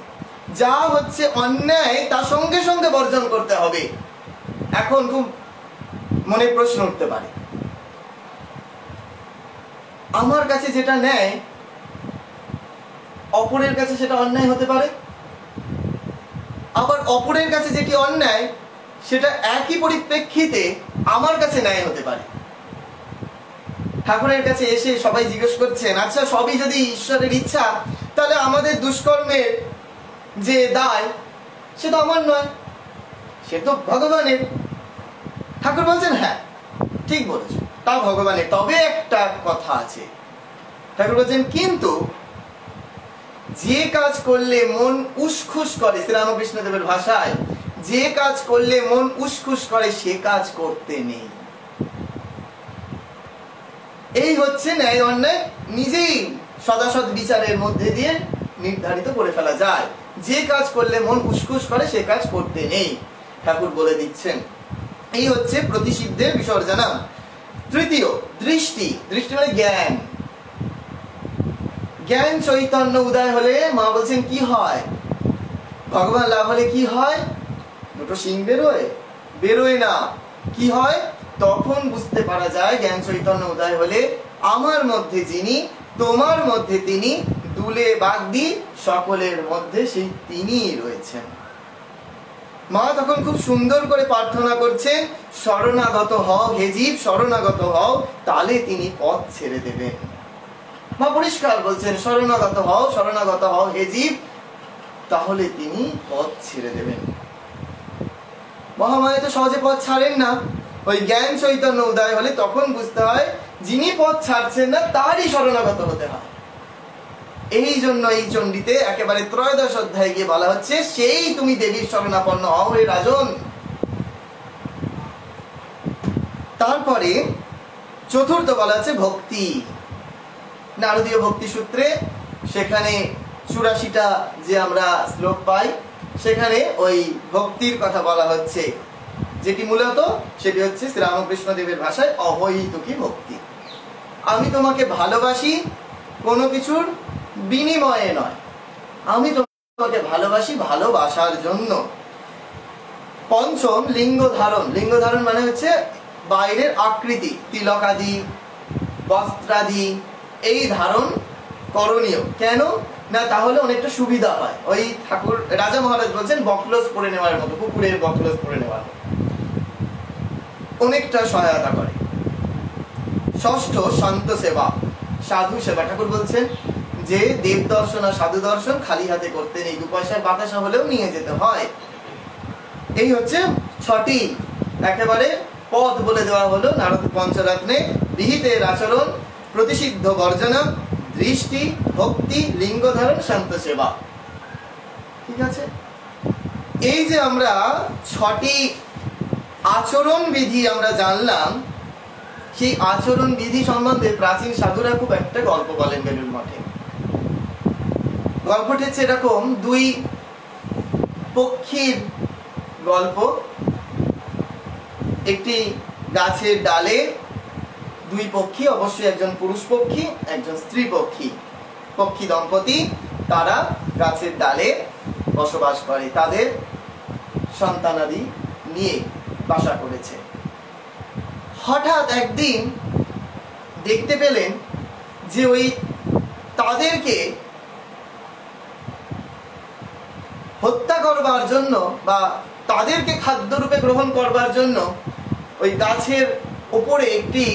A: যা হচ্ছে অন্যায় তার সঙ্গে সঙ্গে বর্জন করতে হবে। এখন খুব মনে প্রশ্ন উঠতে পারে, আমার কাছে যেটা ন্যায় অপরের কাছে সেটা অন্যায় হতে পারে, আবার অপরের কাছে যেটি অন্যায় সেটা একই পরিপ্রেক্ষিতে আমার কাছে ন্যায় হতে পারে। ঠাকুরের কাছে এসে সবাই জিজ্ঞেস করছেন, আচ্ছা সবই যদি ঈশ্বরের ইচ্ছা, তাহলে আমাদের দুষ্কর্মের যে দায় সেটা আমার নয়, সে তো ভগবানের। ঠাকুর বলছেন হ্যাঁ ঠিক বলেছো, তা ভগবানের। তবে একটা কথা আছে, ঠাকুর বলছেন কিন্তু যে কাজ করলে মন উসখুস করে, শ্রীরামকৃষ্ণ দেবের ভাষায়, যে কাজ করলে মন উসখুস করে সে কাজ করতে নেই। এই হচ্ছে ন্যায় অন্যায় নিজেই সদাসৎ বিচারের মধ্যে দিয়ে নির্ধারিত করে ফেলা যায়। যে কাজ করলে মন উসখুস করে সে কাজ করতে নেই, ঠাকুর বলে দিচ্ছেন। এই হচ্ছে প্রতিষিদ্ধের বিসর্জনম। তৃতীয় দৃষ্টি। দৃষ্টি মানে জ্ঞান। জ্ঞান চৈতন্য উদয় হলে মা বলছেন কি হয়? ভগবান লাভ হলে কি হয়? দুটো সিং বেরোয় না। কি হয়? তখন বুঝতে পারা যায় জ্ঞান চৈতন্য উদয় হলে আমার মধ্যে যিনি, তোমার মধ্যে তিনি, দুলে বাগদি সকলের মধ্যে সেই তিনিই রয়েছেন। মা তখন খুব সুন্দর করে প্রার্থনা করছেন, শরণাগত হও হে জীব, শরণাগত হও, তাহলে তিনি পথ ছেড়ে দেবেন। মা পরিষ্কার বলছেন শরণাগত হও হে জীব, তাহলে তিনি পথ ছেড়ে দেবেন। মহামায়া তো সহজে পথ ছাড়েন না। ওই জ্ঞান চৈতন্য উদয় হলে তখন বুঝতে হয় যিনি পথ ছাড়ছেন না তারই শরণাগত হতে হয়। এই জন্য এই চণ্ডীতে একেবারে ত্রয়োদশ অধ্যায়ে গিয়ে বলা হচ্ছে, সেই তুমি দেবীর শরণাপন্ন হও হে রাজন। তারপরে চতুর্থ বলা আছে ভক্তি। নারদীয় ভক্তি সূত্রে সেখানে 84টা যে আমরা শ্লোক পাই, সেখানে ওই ভক্তির কথা বলা হচ্ছে, যেটি মূলত সেটি হচ্ছে শ্রীরামকৃষ্ণ দেবের ভাষায় অহৈতুকী ভক্তি। আমি তোমাকে ভালোবাসি কোনো কিছুর বিনিময়ে নয়, আমি তোমাকে ভালোবাসি ভালোবাসার জন্য। পঞ্চম লিঙ্গ ধারণ। লিঙ্গ ধারণ মানে হচ্ছে বাইরের আকৃতি, তিলক আদি, বস্ত্রাদি এই ধারণ করণীয়। কেন না, তাহলে অনেকটা সুবিধা হয়। ওই ঠাকুর রাজা মহারাজ বলছেন বকলস পরে নেওয়ার মতো, কুকুরের বকলস পরে নেওয়ার মতো অনেকটা সহায়তা করে। ষষ্ঠ শান্ত সেবা, সাধু সেবা। ঠাকুর বলছেন যে দেব দর্শন আর সাধু দর্শন খালি হাতে করতে নেই, 2 পয়সার বাতাসা হলেও নিয়ে যেতে হয়। এই হচ্ছে 6টি একেবারে পদ বলে দেওয়া হলো নারদ পঞ্চরত্নে। বিহিতের আচরণ, প্রতিষিদ্ধ বর্জনম, দৃষ্টি, ভক্তি, লিঙ্গ ধারণ, শান্ত সেবা। ঠিক আছে, এই যে আমরা 6টি আচরণ বিধি আমরা জানলাম, সেই আচরণ বিধি সম্বন্ধে প্রাচীন সাধুরা খুব একটা গল্প বলেন বেলুড় মঠে। গল্পটি হচ্ছে এরকম, 2 পক্ষীর গল্প। একটি গাছের ডালে 2 পক্ষী, অবশ্যই একজন পুরুষ পক্ষী একজন স্ত্রী পক্ষী, পক্ষী দম্পতি, তারা গাছের ডালে বসবাস করে, তাদের সন্তানাদি নিয়ে বাসা করেছে। হঠাৎ একদিন দেখতে পেলেন যে ওই তাদেরকে হত্যা করবার জন্য বা তাদেরকে খাদ্যরূপে গ্রহণ করবার জন্য ওই গাছের উপরে একটি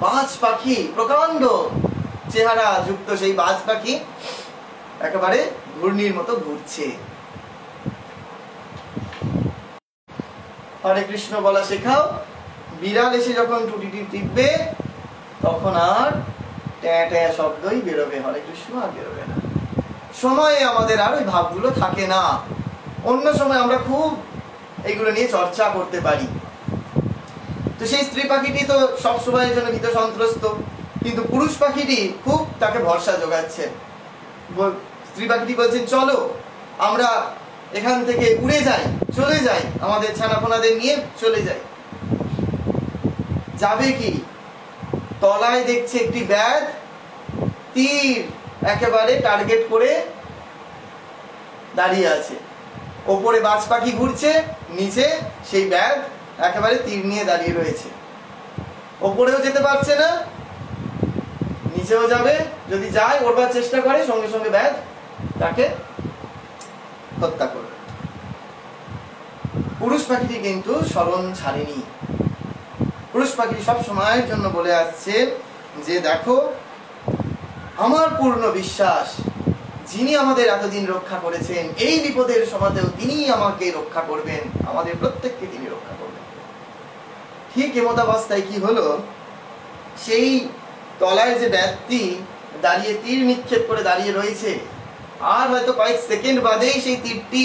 A: বাজ পাখি, প্রকাণ্ড চেহারা যুক্ত সেই বাজ পাখি একেবারে ঘূর্ণির মতো ঘুরছে। হরে কৃষ্ণ বলা শেখাও। বিড়াল এসে যখন টুটিটি টিপবে তখন আর ট্যাঁ ট্যাঁ শব্দই বেরোবে, হরে কৃষ্ণ আর বেরোবে না। সময়ে আমাদের আর ওই ভাবগুলো থাকে না। অন্য সময় আমরা খুব এগুলো নিয়ে চর্চা করতে পারি। তো সেই স্ত্রী পাখিটি তো সব সময়ের জন্য ভীত সন্ত্রস্ত, কিন্তু পুরুষ পাখিটি খুব তাকে ভরসা যোগাচ্ছে। স্ত্রী পাখিটি বলছেন, চলো আমরা এখান থেকে উড়ে যাই, চলে যাই, আমাদের ছানাপোনাদের নিয়ে চলে যাই। যাবে কি, তলায় দেখছে একটি ব্যাধ তীর একেবারে টার্গেট করে দাঁড়িয়ে আছে। ওপরে বাজ পাখি ঘুরছে, নিচে সেই ব্যাধ একেবারে তীর নিয়ে দাঁড়িয়ে রয়েছে। ওপরেও যেতে পারছে না, নিচেও যাবে, যদি যায় ওড়বার চেষ্টা করে সঙ্গে সঙ্গে ব্যাধ তাকে হত্যা করবে। পুরুষ পাখিটি কিন্তু শরণ ছাড়েনি। পুরুষ পাখিটি সব সময়ের জন্য বলে আসছে যে দেখো, আমার পূর্ণ বিশ্বাস যিনি আমাদের এতদিন রক্ষা করেছেন, এই বিপদের সময়তেও তিনি আমাকে রক্ষা করবেন, আমাদের প্রত্যেককে তিনি রক্ষা করবেন। ঠিক এমতাবস্থায় কি হলো, সেই তলায় যে ব্যক্তি দাঁড়িয়ে তীর নিক্ষেপ করে দাঁড়িয়ে রয়েছে, আর হয়তো কয়েক সেকেন্ড বাদেই সেই তীরটি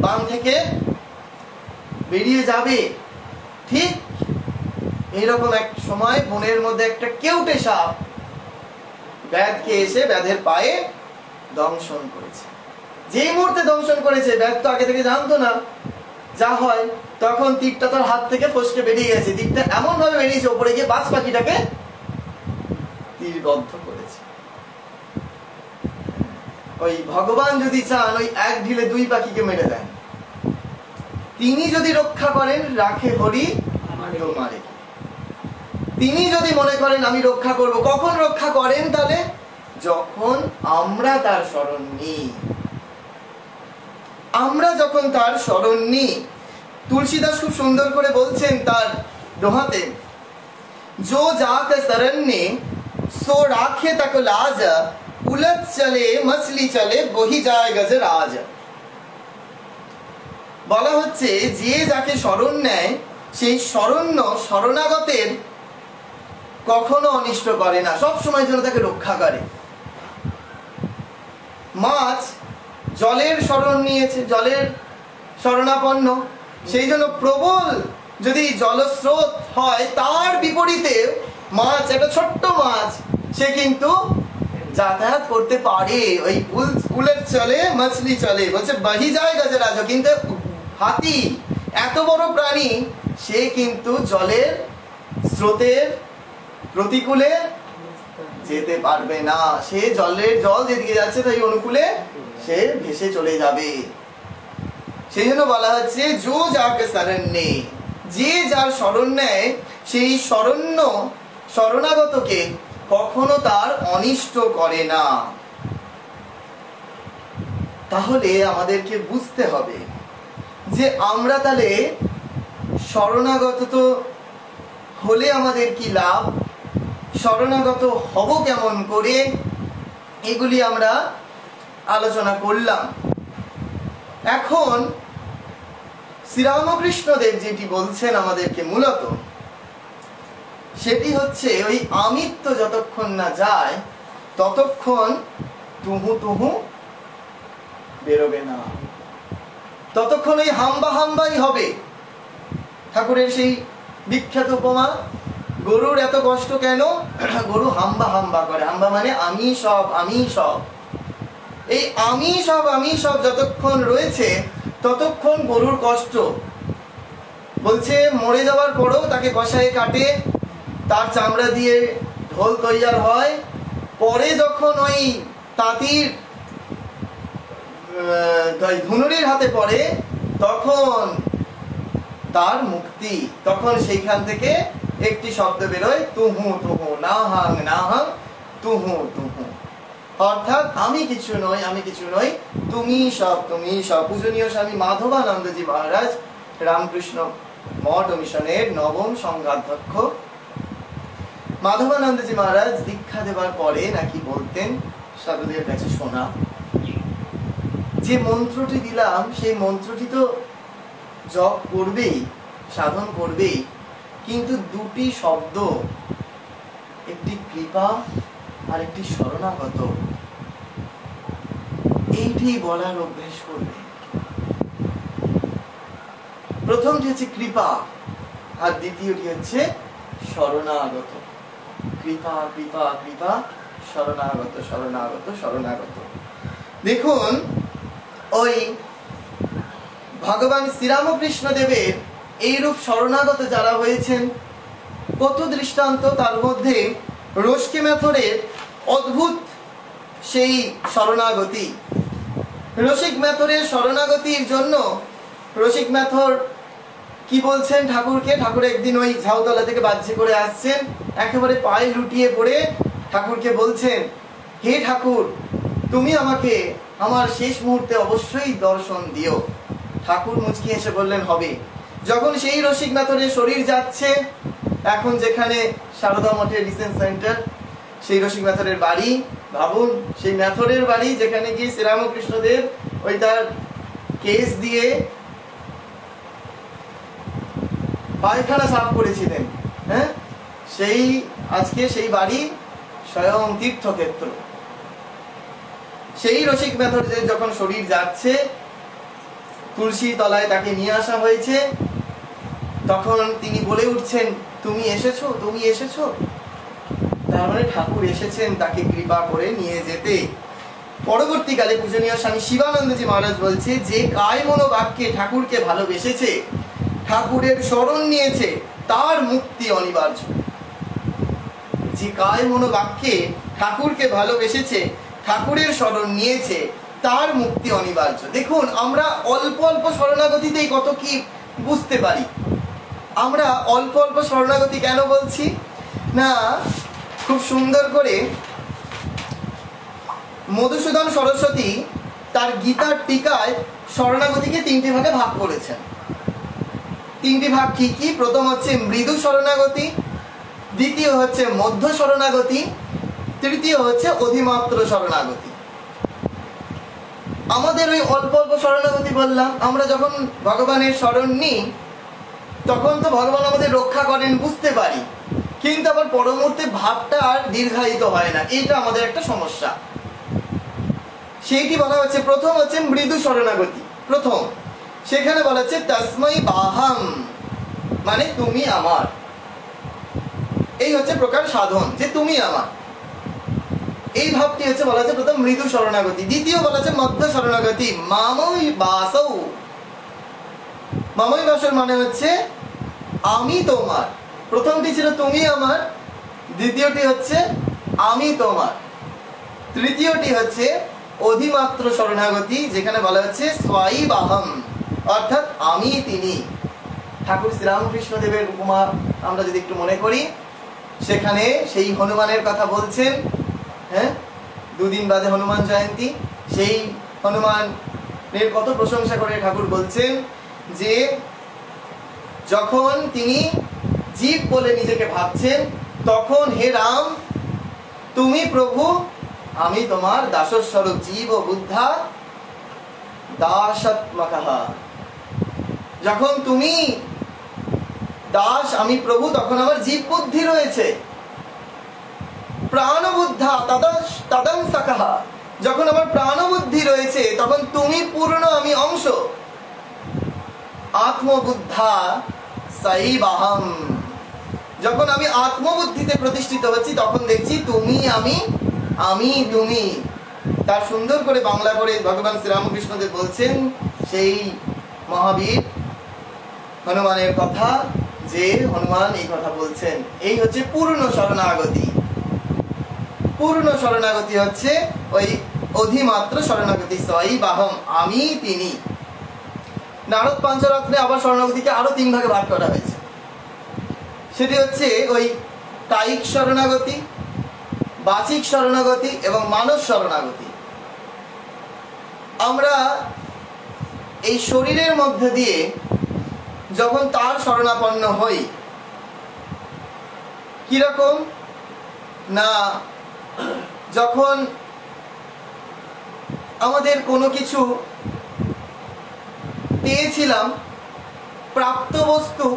A: বাম থেকে বেরিয়ে যাবে। ঠিক এইরকম এক সময় বনের মধ্যে একটা কেউটে সাপ ব্যাধকে এসে ব্যাধের পায়ে দংশন করেছে। যেই মুহূর্তে দংশন করেছে, ব্যাধ তো আগে থেকে জানতো না যা হয়, তখন তীরটা তার হাত থেকে ফসকে বেরিয়ে গেছে। তীরটা এমন ভাবে বেরিয়েছে, ওপরে গিয়ে বাজ পাখিটাকে তীরবদ্ধ করেছে। ওই ভগবান যদি চান, ওই এক ঢিলে 2 পাখিকে মেরে দেন। তিনি যদি রক্ষা করেন, রাখে হরি মারে। তিনি যদি মনে করেন আমি রক্ষা করব, কখন রক্ষা করেন তাহলে? যখন আমরা তার শরণ নিই। আমরা যখন তার শরণ নিই, তুলসীদাস খুব সুন্দর করে বলছেন তার দোহাতে, जो जाके शरण ने सो राखे तक लाज, उलट चले मछली चले বহি যায় গজরাজ। বলা হচ্ছে যে যাকে শরণ নেয়, সেই শরণ্য শরণাগতের কখনো অনিষ্ট করে না, সব সময় যেন তাকে রক্ষা করে। মাছ জলের শরণ নিয়েছে, জলের শরণাপন্ন, সেই জন্য প্রবল যদি জলস্রোত হয় তার বিপরীতে মাছ, একটা ছোট্ট মাছ, সে কিন্তু যাতায়াত করতে পারে। ওই উলের চলে মাছলি চলে, বলছে বাহি যায় গজরাজ। কিন্তু হাতি এত বড় প্রাণী, সে কিন্তু জলের স্রোতের প্রতিকূলে যেতে পারবে না। সে জল যেদিকে যাচ্ছে তাই অনুকূলে সে ভেসে চলে যাবে। সেই জন্য বলা হচ্ছে জো যাকে শরণ নেই, যে যার শরণ নেয় সেই শরণাগতকে কখনো তার অনিষ্ট করে না। তাহলে আমাদেরকে বুঝতে হবে যে আমরা তাহলে শরণাগত তো হলে আমাদের কি লাভ, শরণাগত হব কেমন করে, এগুলি আমরা আলোচনা করলাম। এখন শ্রীরামকৃষ্ণদেব যেটি বলছেন আমাদেরকে মূলত, সেটি হচ্ছে ওই আমিত্ব যতক্ষণ না যায় ততক্ষণ তুহু তুহু বেরোবে না, ততক্ষণ ওই হাম্বা হাম্বাই হবে। ঠাকুরের সেই বিখ্যাত উপমা, গরুর এত কষ্ট কেন, গরু হাম্বা হাম্বা করে। হাম্বা মানে আমি সব, আমি সব। এই আমি সব, আমি সব যতক্ষণ রয়েছে ততক্ষণ গরুর কষ্ট। বলছে মরে যাওয়ার পরেও তাকে কষায়ে কাটে, তার চামড়া দিয়ে ঢোল তৈয়ার হয়। পরে যখন ওই তাঁতির ধুনুরির হাতে পড়ে তখন তার মুক্তি, তখন সেইখান থেকে একটি শব্দ বেরোয়, তুহু তুহু না হাং না হাং তুহু তুহু, অর্থাৎ আমি কিছু নই, আমি কিছু নই, তুমি সব, তুমি সব। পূজনীয় স্বামী মাধবানন্দজি মহারাজ, রামকৃষ্ণ মঠ ও মিশনের নবম সংঘাধ্যক্ষ, মাধবানন্দজি মহারাজ দীক্ষা দেবার পরে নাকি বলতেন, সাধুদের কাছে শোনা, যে মন্ত্রটি দিলাম সেই মন্ত্রটি তো জপ করবেই, সাধন করবেই, কিন্তু দুটি শব্দ, একটি কৃপা আর একটি শরণাগত, এইটি বলার অভ্যেস করবে। প্রথমটি হচ্ছে কৃপা আর দ্বিতীয়টি হচ্ছে শরণাগত। কৃপা কৃপা কৃপা, শরণাগত শরণাগত শরণাগত। দেখুন ওই ভগবান শ্রীরামকৃষ্ণ দেবের এইরূপ শরণাগত যারা হয়েছেন, কত দৃষ্টান্ত। তার মধ্যে রসকে মেথরের অদ্ভুত সেই শরণাগতি। রসিক মেথরের শরণাগতির জন্য রসিক মেথর কি বলছেন ঠাকুরকে, ঠাকুর একদিন ওই ঝাউতলা থেকে বাহ্যে করে আসছেন, একেবারে পায়ে লুটিয়ে পড়ে ঠাকুরকে বলছেন, হে ঠাকুর, তুমি আমাকে আমার শেষ মুহূর্তে অবশ্যই দর্শন দিও। ঠাকুর মুচকি এসে বললেন, হবে। যখন সেই রসিক মেথরের শরীর যাচ্ছে, এখন যেখানে সারদা মঠের রিসেন্স সেন্টার, সেই রসিক মেথরের বাড়ি, ভাবুন সেই মেথরের বাড়ি যেখানে গিয়ে শ্রীরামকৃষ্ণদেব ওই তার কেস দিয়ে পায়খানা সাফ করেছিলেন, হ্যাঁ, সেই আজকে সেই বাড়ি স্বয়ং তীর্থক্ষেত্র। সেই রসিক মেথরের যখন শরীর যাচ্ছে, তুলসী তলায় তাকে নিয়ে আসা হয়েছে, তখন তিনি বলে উঠছেন, তুমি এসেছো, তুমি এসেছো। তার মানে ঠাকুর এসেছেন তাকে কৃপা করে নিয়ে যেতে। পরবর্তীকালে পূজনীয় স্বামী শিবানন্দজি মহারাজ বলছে, যে কায় মনোবাক্যে ঠাকুরকে ভালোবেসেছে, ঠাকুরের শরণ নিয়েছে, তার মুক্তি অনিবার্য। যে কায় মনোবাক্যে ঠাকুরকে ভালোবেসেছে, ঠাকুরের শরণ নিয়েছে, তার মুক্তি অনিবার্য। দেখুন আমরা অল্প অল্প শরণাগতিতেই কত কি বুঝতে পারি। আমরা অল্প অল্প শরণাগতি কেন বলছি না, খুব সুন্দর করে মধুসূদন সরস্বতী তার গীতার টিকায় শরণাগতিকে তিনটি ভাগে ভাগ করেছেন। তিনটি ভাগ কি কি? প্রথম হচ্ছে মৃদু শরণাগতি, দ্বিতীয় হচ্ছে মধ্য শরণাগতি, তৃতীয় হচ্ছে অধিমাত্র শরণাগতি। আমাদের ওই অল্প অল্প শরণাগতি বললাম, আমরা যখন ভগবানের শরণ নিই তখন তো ভগবান আমাদের রক্ষা করেন, বুঝতে পারি, কিন্তু আবার পরমুহূর্তে ভাবটা আর দীর্ঘায়িত হয় না, এইটা আমাদের একটা সমস্যা। সেইটি বলা হচ্ছে, প্রথম হচ্ছে মৃদু শরণাগতি। প্রথম সেখানে বলা হচ্ছে তস্मै বাহাম, মানে তুমি আমার। এই হচ্ছে প্রকার সাধন, যে তুমি আমার, এই ভাবটি হচ্ছে বলা হচ্ছে প্রথম মৃদু শরণাগতি। দ্বিতীয় বলা হচ্ছে মধ্য শরণাগতি, মামৈ বাসৌ। মামৈ বাসর মানে হচ্ছে আমি তোমার। প্রথমটি ছিল তুমি আমার, দ্বিতীয়টি হচ্ছে আমি তোমার, তৃতীয়টি হচ্ছে অধিমাত্র শরণাগতি, যেখানে বলা হচ্ছে স্বাই বাহম, অর্থাৎ আমি তিনি। ঠাকুর শ্রীরামকৃষ্ণ দেবের উপমা আমরা যদি একটু মনে করি, সেখানে সেই হনুমানের কথা বলছেন। হ্যাঁ, দুদিন বাদে হনুমান জয়ন্তী। সেই হনুমানের কত প্রশংসা করে ঠাকুর বলছেন যে যখন তিনি জীব বলে নিজেকে ভাবছেন, তখন হে রাম তুমি প্রভু, আমি তোমার দাসস্বরূপ, জীব বুদ্ধা দাসাত্মকঃ। যখন তুমি দাস, আমি প্রভু, তখন আমার জীব বুদ্ধি রয়েছে। প্রাণবুদ্ধা তদংসকঃ, যখন আমার প্রাণবুদ্ধি রয়েছে তখন তুমি পূর্ণ, আমি অংশ। আত্মবুদ্ধা সৈবাহম, যখন আমি আত্মবুদ্ধিতে প্রতিষ্ঠিত হচ্ছি তখন দেখছি তুমি আমি, আমি তুমি। তার সুন্দর করে বাংলা করে ভগবান শ্রীরামকৃষ্ণদেব বলছেন সেই মহাবীর হনুমানের কথা, যে হনুমান এই কথা বলছেন। এই হচ্ছে পূর্ণ শরণাগতি। পূর্ণ শরণাগতি হচ্ছে ওই অধিমাত্র শরণাগতি, সৈবাহম, আমি তিনি। নারদ পাঞ্চরত্নে আবার শরণাগতিকে আরো 3 ভাগে ভাগ করা হয়েছে। সেটি হচ্ছে ওই কায়িক শরণাগতি, বাচিক শরণাগতি এবং মানস শরণাগতি। আমরা এই শরীরের মধ্যে দিয়ে যখন তার শরণাপন্ন হই, কিরকম না, যখন আমাদের কোনো কিছু পেয়েছিলাম, প্রাপ্ত বস্তু,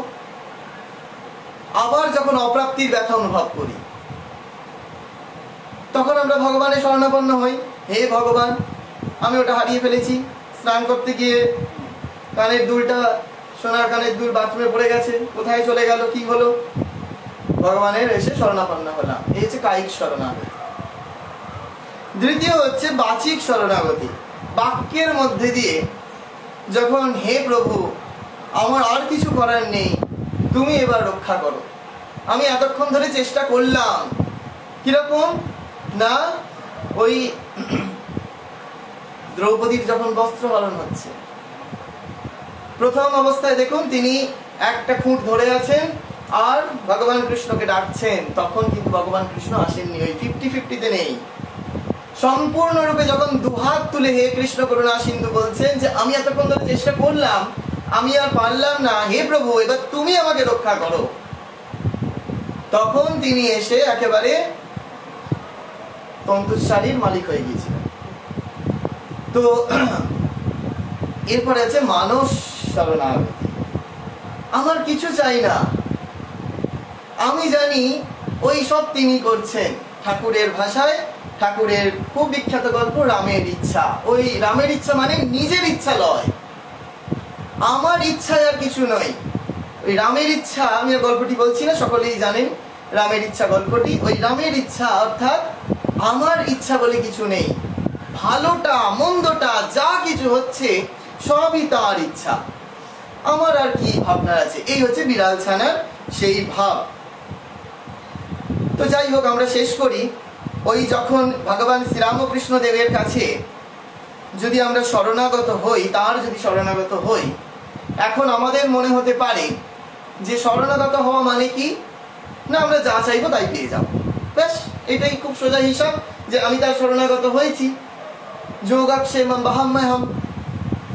A: আবার যখন অপ্রাপ্তির ব্যথা অনুভব করি, তখন আমরা ভগবানের শরণাপন্ন হই। হে ভগবান, আমি ওটা হারিয়ে ফেলেছি। স্নান করতে গিয়ে কানের দুলটা, সোনার কানের দুল বাথরুমে পড়ে গেছে, কোথায় চলে গেল, কি হলো? ভগবানের এসে শরণাপন্ন হলাম। এই হচ্ছে কায়িক শরণাগতি। দ্বিতীয় হচ্ছে বাচিক শরণাগতি। বাক্যের মধ্যে দিয়ে যখন হে প্রভু, আমার আর কিছু করার নেই, তুমি এবার রক্ষা করো। আমি এতক্ষণ ধরে চেষ্টা করলাম, কিরকম না, ওই দ্রৌপদীর যখন বস্ত্র হরণ হচ্ছে, প্রথম অবস্থায় দেখুন তিনি একটা খুঁট ধরে আছেন আর ভগবান কৃষ্ণকে ডাকছেন, তখন কিন্তু ভগবান কৃষ্ণ আসেননি, ওই 50-50-তে নেই। সম্পূর্ণরূপে যখন দুহাত তুলে হে কৃষ্ণ করুণা সিন্ধু বলছেন যে আমি এতক্ষণ ধরে চেষ্টা করলাম, আমি আর পারলাম না, হে প্রভু এবার তুমি আমাকে রক্ষা করো, তখন তিনি এসে একেবারে তন্তুশালীর মালিক হয়ে গিয়েছিলেন। তো এরপরে আছে মানস শরণাগতি। আমার কিছু চাই না, আমি জানি ওই সব তিনি করছেন। ঠাকুরের ভাষায়, ঠাকুরের খুব বিখ্যাত গল্প রামের ইচ্ছা। ওই রামের ইচ্ছা মানে নিজের ইচ্ছা লয়, আমার ইচ্ছায় আর কিছু নয়। ওই রামের ইচ্ছা, আমি আর গল্পটি বলছি না, সকলেই জানেন রামের ইচ্ছা গল্পটি। ওই রামের ইচ্ছা অর্থাৎ আমার ইচ্ছা বলে কিছু নেই, ভালোটা মন্দটা যা কিছু হচ্ছে সবই তার ইচ্ছা, আমার আর কি ভাবনা আছে। এই হচ্ছে বিড়াল ছানার সেই ভাব। তো যাই হোক, আমরা শেষ করি। ওই যখন ভগবান শ্রীরামকৃষ্ণ দেবের কাছে যদি আমরা শরণাগত হই, তার যদি শরণাগত হই, এখন আমাদের মনে হতে পারে যে শরণাগত হওয়া মানে কি না, আমরা যা চাইবো তাই পেয়ে যাবো, ব্যাস এটাই খুব সোজা হিসাব, যে আমি তার শরণাগত হয়েছি। যোগাক্ষেমম বহাম্যহম,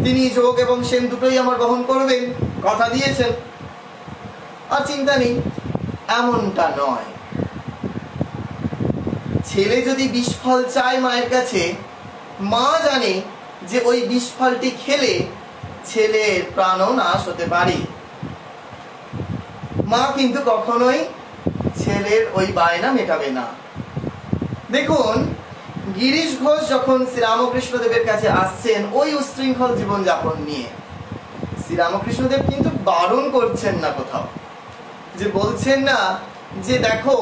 A: তিনি যোগ এবং সেন দুটোই আমার বহন করবেন, কথা দিয়েছেন, আর চিন্তা নেই। এমনটা নয়। ছেলে যদি বিষফল চায় মায়ের কাছে, মা জানে যে ওই বিষফলটি খেলে ছেলের প্রাণও নাশ হতে পারে। মা কিন্তু কখনোই ছেলের ওই বায়না মেটাবে না। দেখুন, গিরিশ ঘোষ যখন শ্রীরামকৃষ্ণদেবের কাছে আসছেন ওই উচ্ছৃঙ্খল জীবনযাপন নিয়ে, শ্রীরামকৃষ্ণদেব কিন্তু বারণ করছেন না কোথাও, যে বলছেন না যে দেখো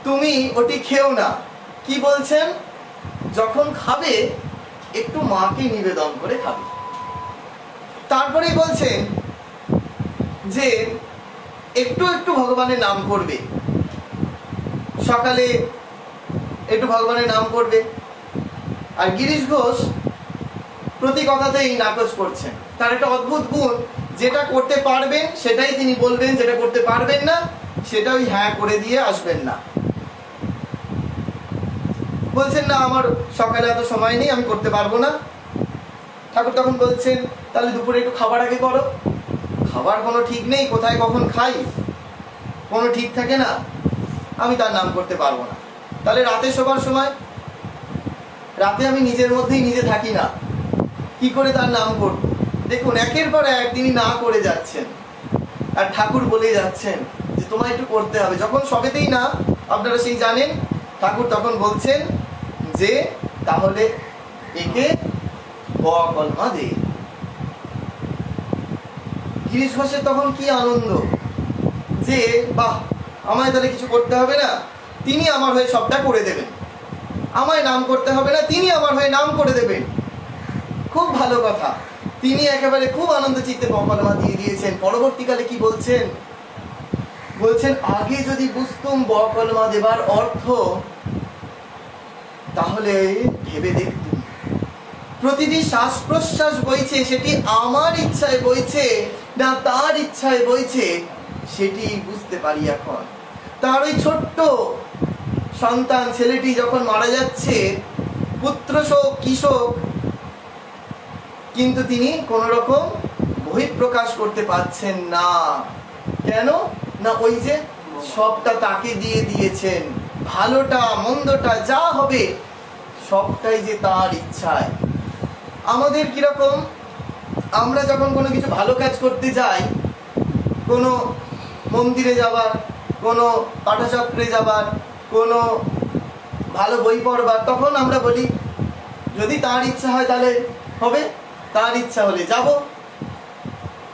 A: তুমি ওটি খেও না। কি বলছেন? যখন খাবে একটু মাকে নিবেদন করে খাবে। তারপরেই বলছেন যে একটু একটু ভগবানের নাম করবে, সকালে একটু ভগবানের নাম করবে। আর গিরিশ ঘোষ প্রতি কথাতেই নাকচ করছেন। তার একটা অদ্ভুত গুণ, যেটা করতে পারবেন সেটাই তিনি বলবেন, যেটা করতে পারবেন না সেটা ওই হ্যাঁ করে দিয়ে আসবেন না। বলছেন না আমার সকালে এত সময় নেই, আমি করতে পারবো না। ঠাকুর তখন বলছেন তাহলে দুপুরে একটু খাবার আগে করো। খাবার কোনো ঠিক নেই, কোথায় কখন খাই কোনো ঠিক থাকে না, আমি তার নাম করতে পারবো না। তাহলে রাতে শোবার সময়, রাতে আমি নিজের মধ্যেই নিজে থাকি না, কি করে তার নাম করব? দেখুন একের পর এক তিনি না করে যাচ্ছেন, আর ঠাকুর বলে যাচ্ছেন যে তোমায় একটু করতে হবে। যখন সবেতেই না, আপনারা সেই জানেন, ঠাকুর তখন বলছেন যে তাহলে একে কলমা দে। গিরিশ ঘোষের তখন কি আনন্দ যে বাহ, আমায় তাহলে কিছু করতে হবে না, তিনি আমার হয়ে সবটা করে দেবেন। আমায় নাম করতে হবে না, তিনি আমার হয়ে নাম করে দেবেন। খুব ভালো কথা, তিনি একেবারে খুব আনন্দ চিত্তে বকলমা দিয়ে দিয়েছেন। পরবর্তীকালে কি বলছেন? বলছেন আগে যদি বুঝতুম বকলমা দেবার অর্থ, তাহলে ভেবে দেখতুম প্রতিটি শ্বাস প্রশ্বাস বইছে সেটি আমার ইচ্ছায় বইছে না তার ইচ্ছায় বইছে, সেটি বুঝতে পারি এখন। তার ওই ছোট্ট সন্তান ছেলেটি যখন মারা যাচ্ছে, পুত্র শোক কি শোক, কিন্তু তিনি কোন রকম বহিঃপ্রকাশ করতে পারছেন না। কেন না, ওই যে সবটা তাকে দিয়ে দিয়েছেন, ভালোটা মন্দটা যা হবে সবটাই যে তার ইচ্ছায়। আমাদের কিরকম, আমরা যখন কোনো কিছু ভালো কাজ করতে যাই, কোনো মন্দিরে যাবার, কোনো পাঠচক্রে যাবার, কোনো ভালো বই পড়বার, তখন আমরা বলি যদি তার ইচ্ছা হয় তাহলে হবে, তার ইচ্ছা হলে যাব।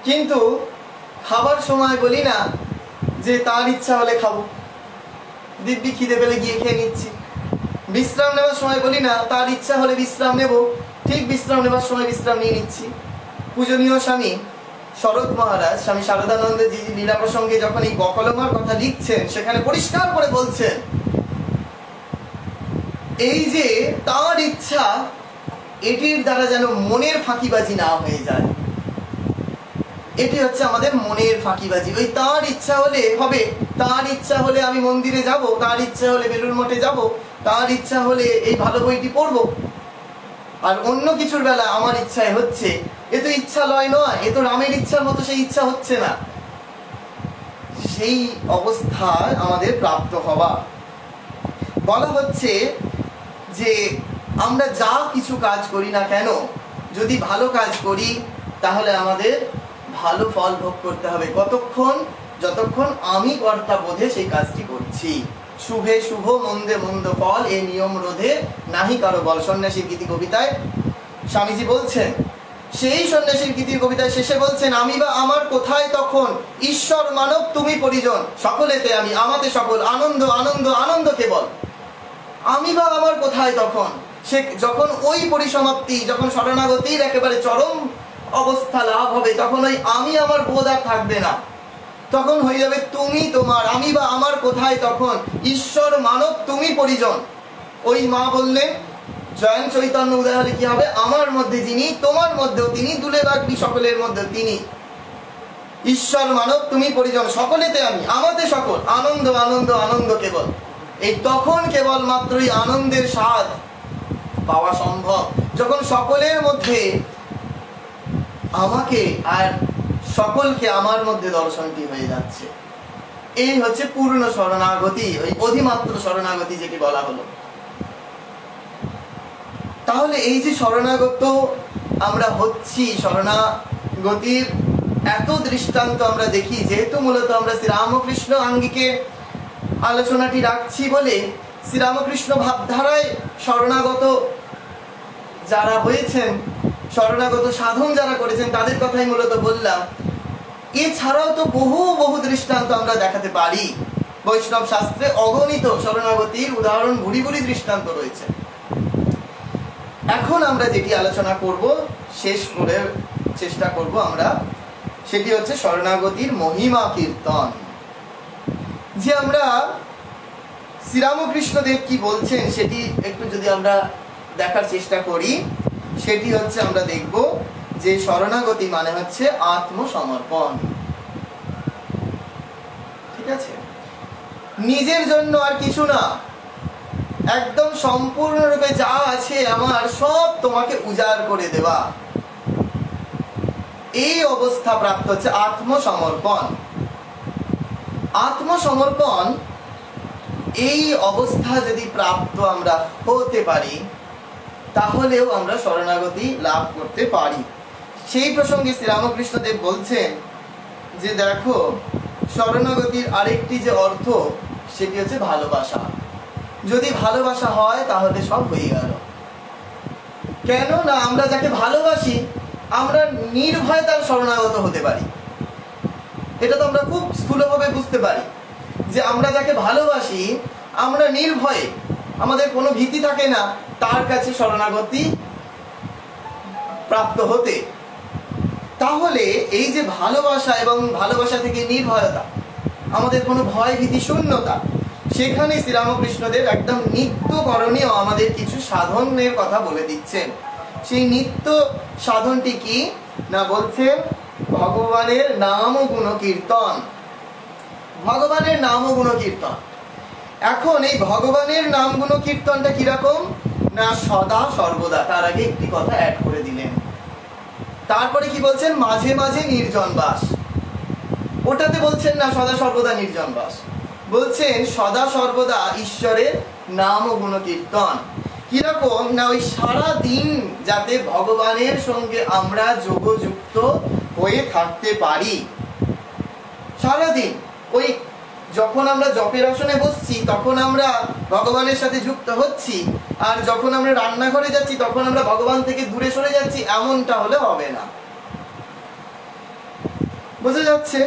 A: কিন্তু খাবার সময় বলি না যে তার ইচ্ছা হলে খাবো, দিব্যি খিদে পেলে গিয়ে খেয়ে নিচ্ছি। বিশ্রাম নেওয়ার সময় বলি না তার ইচ্ছা হলে বিশ্রাম নেব, ঠিক বিশ্রাম নেওয়ার সময় বিশ্রাম নিয়ে নিচ্ছি। পূজনীয় স্বামী শরৎ মহারাজ স্বামী শারদানন্দের জি লীলা প্রসঙ্গে যখন এই বকলমার কথা লিখছেন, সেখানে পরিষ্কার করে বলছেন এই যে তার ইচ্ছা, এটির দ্বারা যেন মনের ফাঁকিবাজি না হয়ে যায়। এটি হচ্ছে আমাদের মনের ফাঁকিবাজি। ওই তার ইচ্ছা হলে হবে, তার ইচ্ছা হলে আমি মন্দিরে যাব, তার ইচ্ছা হলে বেলুড় মঠে যাব, তার ইচ্ছা হলে এই ভালো বইটি পড়বো, আর অন্য কিছুর বেলা আমার ইচ্ছায় হচ্ছে। এ তো ইচ্ছা লয় নয়, এ তো রামের ইচ্ছার মতো সেই ইচ্ছা হচ্ছে না। সেই অবস্থায় আমাদের প্রাপ্ত হওয়া। বলা হচ্ছে যে আমরা যা কিছু কাজ করি না কেন, যদি ভালো কাজ করি তাহলে আমাদের ভালো ফল ভোগ করতে হবে। কতক্ষণ? যতক্ষণ আমি কর্তা বোধে সেই কাজটি করছি। শুভে শুভ মন্দে মন্দ ফল, এই নিয়ম রোধে নাহি কারো বল। সন্ন্যাসীর গীতি কবিতায় স্বামীজি বলছেন, সেই সন্ন্যাসীর গীতির কবিতায় শেষে বলছেন আমি বা আমার কোথায় তখন, ঈশ্বর মানব তুমি পরিজন, সকলেতে আমি আমাতে সকল, আনন্দ আনন্দ আনন্দ কেবল। আমি বা আমার কোথায় তখন, সে যখন ওই পরিসমাপ্তি, যখন শরণাগতির একেবারে চরম অবস্থা লাভ হবে, তখন ওই আমি আমার বোধ আর থাকবে না, তখন হয়ে যাবে তুমি তোমার। আমি বা আমার কোথায় তখন, ঈশ্বর মানব তুমি পরিজন। ওই মা বললেন জয়ন চৈতন্য উদয় হলে কি হবে, আমার মধ্যে যিনি তোমার মধ্যেও তিনি, দুলে রাখবি সকলের মধ্যে তিনি। ঈশ্বর মানব তুমি পরিজন, সকলেতে আমি আমাতে সকল, আনন্দ আনন্দ আনন্দ কেবল। এই তখন কেবল মাত্রই আনন্দের স্বাদ পাওয়া সম্ভব, যখন সকলের মধ্যে আমাকে আর সকলকে আমার মধ্যে দর্শনটি হয়ে যাচ্ছে। এই হচ্ছে পূর্ণ শরণাগতি, ওই অধিমাত্র শরণাগতি যেটি বলা হলো। তাহলে এই যে শরণাগত আমরা হচ্ছি, শরণাগতির এত দৃষ্টান্ত আমরা দেখি, যেহেতু মূলত আমরা শ্রী রামকৃষ্ণ আঙ্গিকে আলোচনাটি রাখছি বলে শ্রীরামকৃষ্ণ ভাবধারায় শরণাগত যারা হয়েছেন, শরণাগত সাধন যারা করেছেন, তাদের কথাই মূলত বললাম। এছাড়াও তো বহু বহু দৃষ্টান্ত আমরা দেখাতে পারি। বৈষ্ণব শাস্ত্রে অগণিত শরণাগতির উদাহরণ, ভুরি ভুরি দৃষ্টান্ত রয়েছে। এখন আমরা যেটি আলোচনা করব, শেষ করে চেষ্টা করব আমরা, সেটি হচ্ছে শরণাগতির মহিমা কীর্তন। যে আমরা শ্রীরামকৃষ্ণ দেব কি বলছেন সেটি একটু যদি আমরা দেখার চেষ্টা করি, সেটি হচ্ছে আমরা দেখব যে শরণাগতি মানে হচ্ছে আত্মসমর্পণ। ঠিক আছে? নিজের জন্য আর কিছু না, একদম সম্পূর্ণরূপে যা আছে আমার সব তোমাকে উজাড় করে দেওয়া, এই অবস্থা প্রাপ্ত হচ্ছে আত্মসমর্পণ। আত্মসমর্পণ এই অবস্থা যদি প্রাপ্ত আমরা হতে পারি, তাহলেও আমরা শরণাগতি লাভ করতে পারি। সেই প্রসঙ্গে শ্রীরামকৃষ্ণ দেব বলছেন যে দেখো, শরণাগতির আরেকটি যে অর্থ, সেটি হচ্ছে ভালোবাসা। যদি ভালোবাসা হয় তাহলে সব হয়ে গেল। কেন না, আমরা যাকে ভালোবাসি আমরা নির্ভয়ে তার শরণাগত হতে পারি। এটা তো আমরা খুব স্থূলভাবে বুঝতে পারি যে আমরা যাকে ভালোবাসি আমরা নির্ভয়ে, আমাদের কোনো ভীতি থাকে না তার কাছে শরণাগতি প্রাপ্ত হতে। তাহলে এই যে ভালোবাসা এবং ভালোবাসা থেকে নির্ভয়তা, আমাদের কোনো ভয় ভীতি শূন্যতা, সেখানে শ্রীরামকৃষ্ণদেব একদম নিত্য করণীয় আমাদের কিছু সাধনের কথা বলে দিচ্ছেন। সেই নিত্য সাধনটি কি না, বলছেন ভগবানের নাম ও গুণ কীর্তন। ভগবানের নাম ও গুণ কীর্তন। এখন এই ভগবানের নাম গুণ কীর্তনটা কিরকম না, সদা সর্বদা। তার আগে একটি কথা অ্যাড করে দিলেন। তারপরে কি বলছেন, মাঝে মাঝে নির্জন বাস। ওটাতে বলছেন না সদা সর্বদা নির্জন বাস, বলছেন সদা সর্বদা ঈশ্বরের নাম ও গুণ কীর্তন। কিরকম না, ওই সারা দিন যাতে ভগবানের সঙ্গে আমরা যোগযুক্ত হয়ে থাকতে পারি। সারাদিন ওই যখন আমরা জপের আসনে বসছি তখন আমরা ভগবানের সাথে যুক্ত হচ্ছি, আর যখন আমরা রান্নাঘরে যাচ্ছি তখন আমরা ভগবান থেকে দূরে সরে যাচ্ছি, এমনটা হলে হবে না। বোঝা যাচ্ছে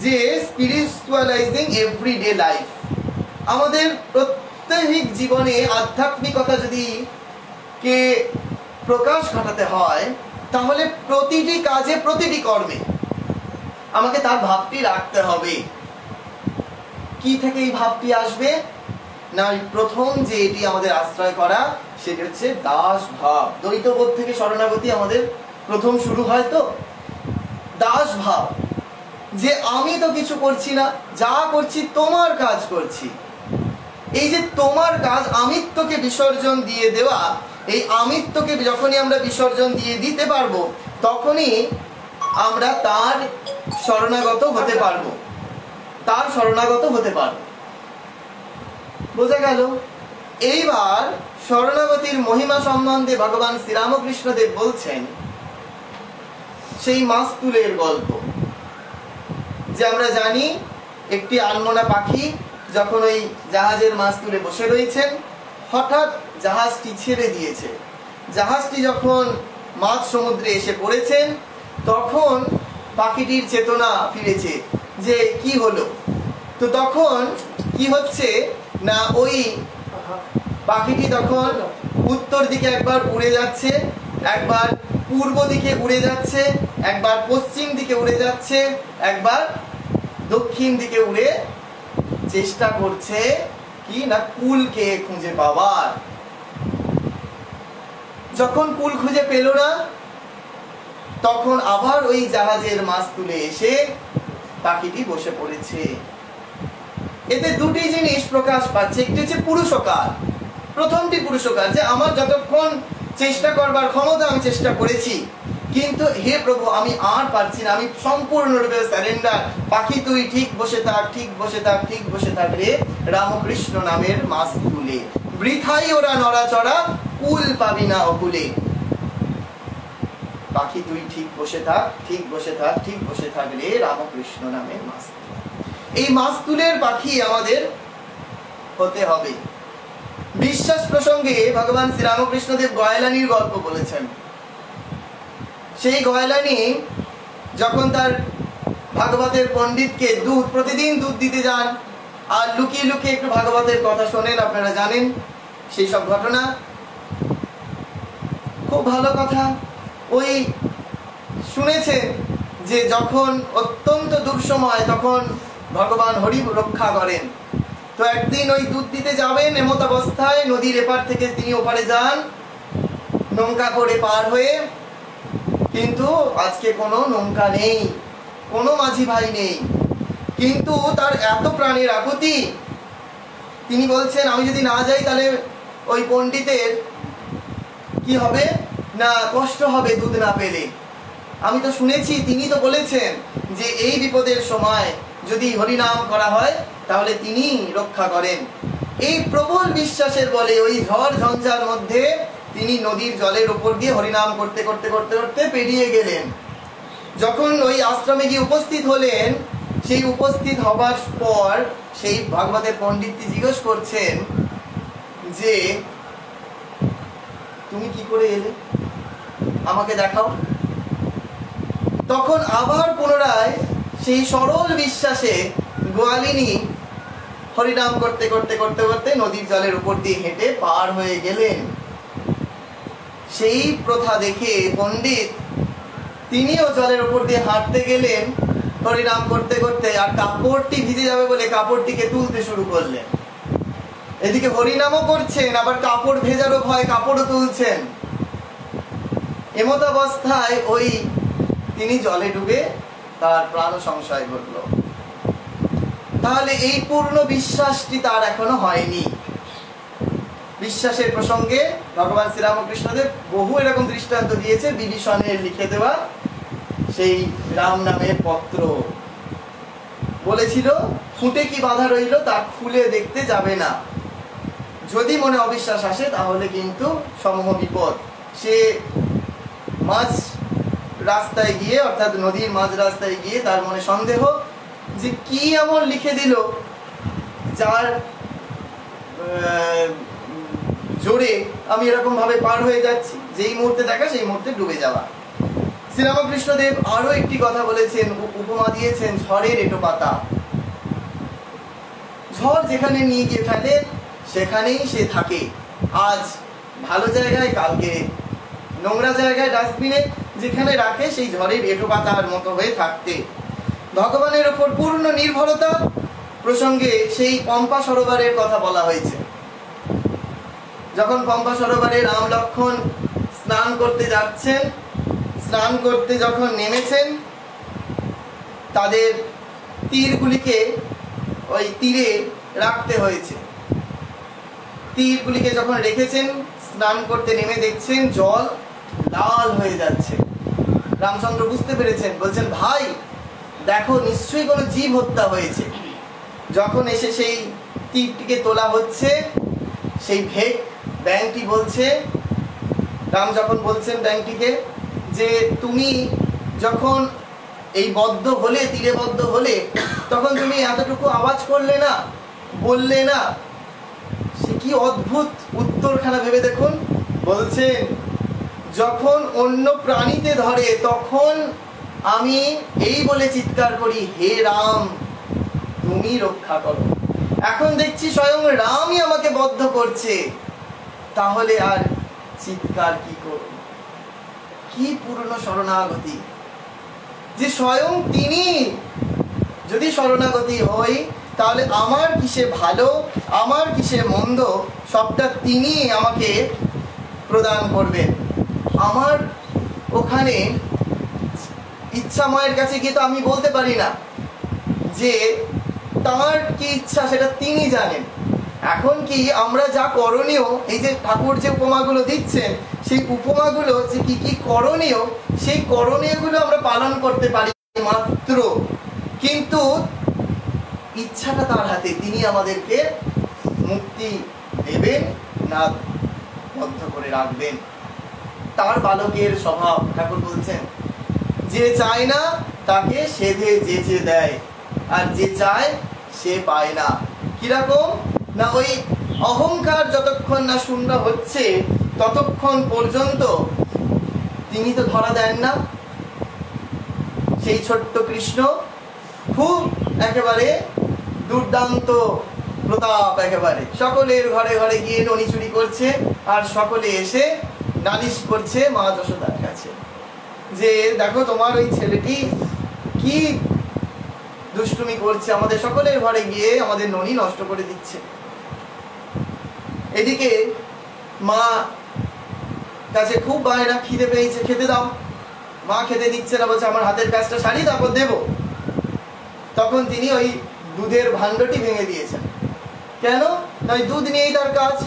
A: যে স্পিরিচুয়ালাইজিং এভরিডে লাইফ, আমাদের প্রত্যেক জীবনে আধ্যাত্মিকতা যদি কে প্রকাশ ঘটাতে হয়, তাহলে প্রতিটি কাজে প্রতিটি কর্মে আমাকে তার ভাবটি রাখতে হবে। কি থেকে এই ভাবটি আসবে না, প্রথম যে এটি আমাদের আশ্রয় করা, সেটি হচ্ছে দাস ভাব। দ্বৈতবোধ থেকে শরণাগতি আমাদের প্রথম শুরু হয়। তো দাস ভাব, যে আমি তো কিছু করছি না, যা করছি তোমার কাজ করছি। এই যে তোমার কাজ, আমিত্বকে বিসর্জন দিয়ে দেওয়া, এই আমিত্বকে যখনই আমরা বিসর্জন দিয়ে দিতে পারবো, তখনই আমরা তার শরণাগত হতে পারবো, তার শরণাগত হতে পারবো। বোঝা গেল? এইবার শরণাগতির মহিমা সম্বন্ধে ভগবান শ্রীরামকৃষ্ণদেব বলছেন সেই মাস্তুলের গল্প। যে আমরা জানি একটি আনমনা পাখি যখন ওই জাহাজের মাস্তুলে বসে রয়েছেন, হঠাৎ জাহাজটি ছেড়ে দিয়েছে। জাহাজটি যখন মাঝ সমুদ্রে এসে পড়েছেন, তখন পাখিটির চেতনা ফিরেছে যে কি হলো। তো তখন কি হচ্ছে না, ওই পাখিটি তখন উত্তর দিকে একবার উড়ে যাচ্ছে, একবার পূর্ব দিকে উড়ে যাচ্ছে, একবার পশ্চিম দিকে উড়ে যাচ্ছে, একবার দক্ষিণ দিকে উড়ে চেষ্টা করছে কি না, কুলকে খুঁজে পাওয়ার। যখন কুল খুঁজে পেল না, তখন আবার ওই জাহাজের মাস্তুলে এসে পাখিটি বসে পড়েছে। এতে দুটি জিনিস প্রকাশ পাচ্ছে। একটি হচ্ছে পুরুষকার। প্রথমটি পুরুষকার, যে আমার যতক্ষণ চেষ্টা করবার ক্ষমতা আমি চেষ্টা করেছি, কিন্তু হে প্রভু আমি আর পারছি না, আমি সম্পূর্ণরূপে স্যারেন্ডার। পাখি তুই ঠিক বসে থাক, ঠিক বসে থাক, ঠিক বসে থাক রে রামকৃষ্ণ নামের মাস্তুলে। বৃথাই ওরা নড়াচড়া, কুল পাবি না অকুলে। পাখি তুই ঠিক বসে থাক, ঠিক বসে থাক, ঠিক বসে থাক রে রামকৃষ্ণ নামের মাস্তুলে। এই মাস্তুলের পাখি আমাদের হতে হবে। বিশ্বাস প্রসঙ্গে ভগবান শ্রীরামকৃষ্ণদেব গয়লানির গল্প বলেছেন। সেই গয়লানি যখন তার ভাগবতের পণ্ডিতকে প্রতিদিন দুধ দিতে যান আর লুকিয়ে লুকিয়ে একটু ভাগবতের কথা শোনেন, আপনারা জানেন সেই সব ঘটনা। খুব ভালো কথা, ওই শুনেছেন যে যখন অত্যন্ত দুঃসময় তখন ভগবান হরি রক্ষা করেন। তো একদিন ওই দুধ দিতে যাবেন, এমত অবস্থায় নদীর এপার থেকে তিনি ওপারে যান নৌকা করে পার হয়ে, কিন্তু আজকে কোনো নৌকা নেই, কোনো মাঝি ভাই নেই। কিন্তু তার এত প্রাণের আকুতি, তিনি বলছেন আমি যদি না যাই তাহলে ওই পণ্ডিতের কি হবে না, কষ্ট হবে দুধ না পেলে। আমি তো শুনেছি, তিনি তো বলেছেন যে এই বিপদের সময় যদি হরিনাম করা হয় তাহলে তিনি রক্ষা করেন। এই প্রবল বিশ্বাসের বলে ওই ঝড় ঝঞ্ঝার মধ্যে তিনি নদীর জলের উপর দিয়ে হরিনাম করতে করতে করতে করতে পেরিয়ে গেলেন। যখন ওই আশ্রমে গিয়ে উপস্থিত হলেন, সেই উপস্থিত হবার পর সেই ভাগবতের পণ্ডিতটি জিজ্ঞেস করছেন যে তুমি কি করে এলে, আমাকে দেখাও। তখন আবার পুনরায় সেই সরল বিশ্বাসে গোয়ালিনী হরিনাম করতে করতে করতে করতে নদীর জলের উপর দিয়ে হেঁটে পার হয়ে গেলেন। সেই প্রথা দেখে পণ্ডিত তিনিও জলের উপর দিয়ে হাঁটতে গেলেন হরিনাম করতে করতে, আর কাপড়টি ভিজে যাবে বলে কাপড়টিকে তুলতে শুরু করলেন। এদিকে হরিনামও করছেন, আবার কাপড় ভেজারও ভয়, কাপড়ও তুলছেন। এমত অবস্থায় ওই তিনি জলে ডুবে তার প্রাণ সংশয় ঘটল। তাহলে এই পূর্ণ বিশ্বাসটি তার এখনো হয়নি। বিশ্বাসের প্রসঙ্গে ভগবান শ্রীরামকৃষ্ণদেব বহু এরকম দৃষ্টান্ত দিয়েছে। বিভীষণের লিখে দেওয়া সেই রাম নামের পত্র বলেছিল ফুটে কি বাধা রইল তা খুলে দেখতে যাবে না, যদি মনে অবিশ্বাস আসে তাহলে কিন্তু সমূহ বিপদ। সে মাঝ রাস্তায় গিয়ে, অর্থাৎ নদীর মাঝ রাস্তায় গিয়ে তার মনে সন্দেহ যে কি এমন লিখে দিল যার জোরে আমি এরকম ভাবে পার হয়ে যাচ্ছি, যেই মুহূর্তে দেখা সেই মুহূর্তে ডুবে যাওয়া। শ্রীরামকৃষ্ণদেব আরো একটি কথা বলেছেন, উপমা দিয়েছেন ঝড়ের এঁটো পাতা। ঝড় যেখানে নিয়ে গিয়ে ফেলে সেখানেই সে থাকে। আজ ভালো জায়গায়, কালকে নোংরা জায়গায়, ডাস্টবিনে যেখানে রাখে সেই ঝড়ের এঁটো পাতার মতো হয়ে থাকতে। ভগবানের ওপর পূর্ণ নির্ভরতা প্রসঙ্গে সেই পম্পা সরোবরের কথা বলা হয়েছে। যখন পম্পা সরোবরে রাম লক্ষ্মণ স্নান করতে যাচ্ছেন, স্নান করতে যখন নেমেছেন, তাদের তীরগুলিকে ওই তীরে রাখতে হয়েছে। তীরগুলিকে যখন রেখেছেন, স্নান করতে নেমে দেখছেন জল লাল হয়ে যাচ্ছে। রামচন্দ্র বুঝতে পেরেছেন, বলছেন ভাই দেখো নিশ্চয়ই কোনো জীব হত্যা হয়েছে। যখন এসে সেই তীরটিকে তোলা হচ্ছে, সেই ব্যাঙটি বলছে, রাম যখন বলছেন ব্যাঙটিকে যে তুমি যখন এই বদ্ধ হলে, তীরে বদ্ধ হলে, তখন তুমি এতটুকু আওয়াজ করলে না, বললে না। সে কি অদ্ভুত উত্তরখানা ভেবে দেখুন। বলছেন যখন অন্য প্রাণীতে ধরে তখন আমি এই বলে চিৎকার করি, হে রাম তুমি রক্ষা করো। এখন দেখছি স্বয়ং রামই আমাকে বদ্ধ করছে, তাহলে আর চিৎকার কি করব? কি পূর্ণ শরণাগতি, যে স্বয়ং তিনি যদি শরণাগতি হই তাহলে আমার কিসে ভালো, আমার কিসে মন্দ, সবটা তিনি আমাকে প্রদান করবেন। আমার ওখানে ইচ্ছাময়ের কাছে গিয়ে তো আমি বলতে পারি না যে তার কি ইচ্ছা, সেটা তিনি জানেন। এখন কি আমরা যা করণীয়, এই যে ঠাকুর যে উপমাগুলো দিচ্ছেন, সেই উপমাগুলো যে কি কি করণীয়, সেই করণীয়গুলো আমরা পালন করতে পারি মাত্র, কিন্তু ইচ্ছাটা তার হাতে। তিনি আমাদেরকে মুক্তি দেবেন না বদ্ধ করে রাখবেন। তার বালকের স্বভাব। ঠাকুর বলছেন যে চায় না তাকে সেধে যেচে দেয়, আর যে চায় সে পায় না। কিরকম না, ওই অহংকার যতক্ষণ না শূন্য হচ্ছে ততক্ষণ পর্যন্ত তিনি তো ধরা দেন না। সেই ছোট্ট কৃষ্ণ খুব একেবারে দুর্দান্ত প্রতাপ, একেবারে সকলের ঘরে ঘরে গিয়ে ননি চুরি করছে, আর সকলে এসে নালিশ করছে মা যশোদার কাছে যে দেখো তোমার ওই ছেলেটি কি দুষ্টুমি করছে, আমাদের সকলের ঘরে গিয়ে আমাদের ননি নষ্ট করে দিচ্ছে। এদিকে মা কাছে খুব বায়না, খিদে পেয়েছে, খেতে দাও। মা খেতে দিচ্ছে না, বলছে আমার হাতের কাজটা সারি তারপর দেবো। তখন তিনি ওই দুধের ভাণ্ডটি ভেঙে দিয়েছেন। কেন? ওই দুধ নিয়েই তার কাজ,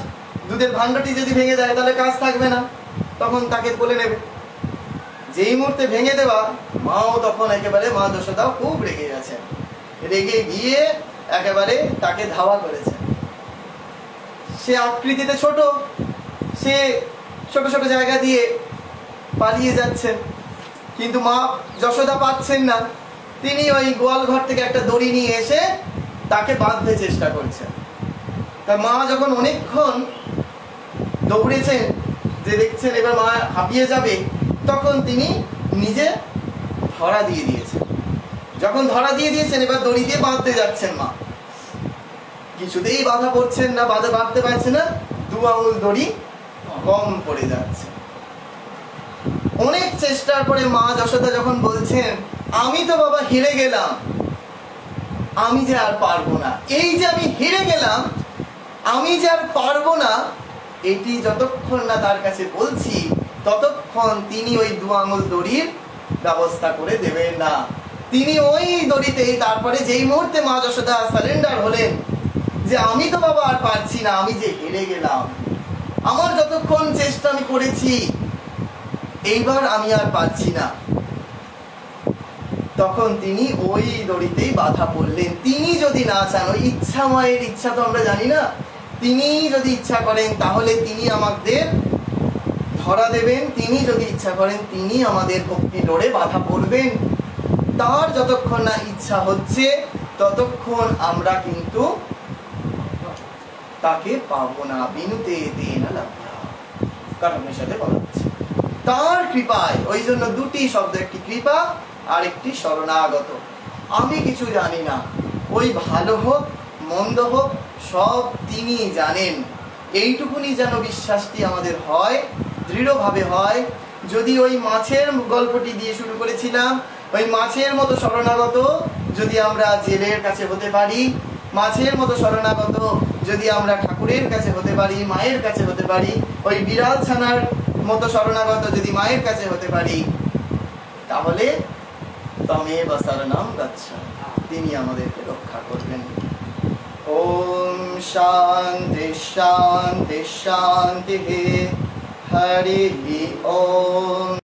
A: দুধের ভাণ্ডটি যদি ভেঙে দেয় তাহলে কাজ থাকবে না, তখন তাকে বলে নেবে। যেই মুহূর্তে ভেঙে দেওয়া, মাও তখন একেবারে মা যশোদাও খুব রেগে গেছেন, রেগে গিয়ে একেবারে তাকে ধাওয়া করেছে। সে আকৃতিতে ছোট, সে ছোট ছোট জায়গা দিয়ে পালিয়ে যাচ্ছেন, কিন্তু মা যশোদা পাচ্ছেন না। তিনি ওই গোয়াল ঘর থেকে একটা দড়ি নিয়ে এসে তাকে বাঁধতে চেষ্টা করছেন। তা মা যখন অনেকক্ষণ দৌড়েছেন, যে দেখছেন এবার মা হাঁপিয়ে যাবে, তখন তিনি নিজে ধরা দিয়ে দিয়েছেন। যখন ধরা দিয়ে দিয়েছেন, এবার দড়ি দিয়ে বাঁধতে যাচ্ছেন মা, কিছুতেই বাধা পড়ছেন না, বাঁধতে পারছে না, 2 আঙুল দড়ি কম পড়ে যাচ্ছে। অনেক চেষ্টার পরে মা যশোদা যখন বলছেন আমি তো বাবা হেরে গেলাম, আমি যে আর পারবো না, এই যে আমি হেরে গেলাম, আমি যে আর পারবো না, এটি যতক্ষণ না তার কাছে বলছি ততক্ষণ তিনি ওই 2 আঙুল দড়ির ব্যবস্থা করে দেবেন না। তিনি ওই দড়িতেই, তারপরে যেই মুহূর্তে মা যশোদা সারেন্ডার হলেন যে আমি তো বাবা আর পারছি না, আমি যে হেরে গেলাম, আমার যতক্ষণ চেষ্টা আমি করেছি, এইবার আমি আর পারছি না, তখন তিনি ওই দড়িতেই বাধা পড়লেন। তিনি যদি না চান, ওই ইচ্ছা, মায়ের ইচ্ছা তো আমরা জানি না, তিনি যদি ইচ্ছা করেন তাহলে তিনি আমাদের ধরা দেবেন, তিনি যদি ইচ্ছা করেন তিনি আমাদের ভক্তি ডোরে বাধা পড়বেন। তার যতক্ষণ না ইচ্ছা হচ্ছে ততক্ষণ আমরা কিন্তু তাকে পাবো না। বিনুতে দেন লব্ধা, কারণের সাথে বলা হচ্ছে তার কৃপায়। ওই জন্য 2টি শব্দ, একটি কৃপা আর একটি শরণাগত। আমি কিছু জানি না, ওই ভালো হোক মন্দ হোক সব তিনি জানেন, এইটুকুনি যেন বিশ্বাসটি আমাদের হয়, দৃঢ়ভাবে হয়। যদি ওই মাছের গল্পটি দিয়ে শুরু করেছিলাম, ওই মাছের মতো শরণাগত যদি আমরা জেলের কাছে হতে পারি, মাছের মতো শরণাগত যদি আমরা ঠাকুরের কাছে হতে পারি, মায়ের কাছে হতে পারি, ওই বিড়াল ছানার মতো শরণাগত যদি মায়ের কাছে হতে পারি, তাহলে তমেব শরণং গচ্ছ, তিনি আমাদেরকে রক্ষা করবেন। ওম শান্তি শান্তি শান্তি। হরি ওম।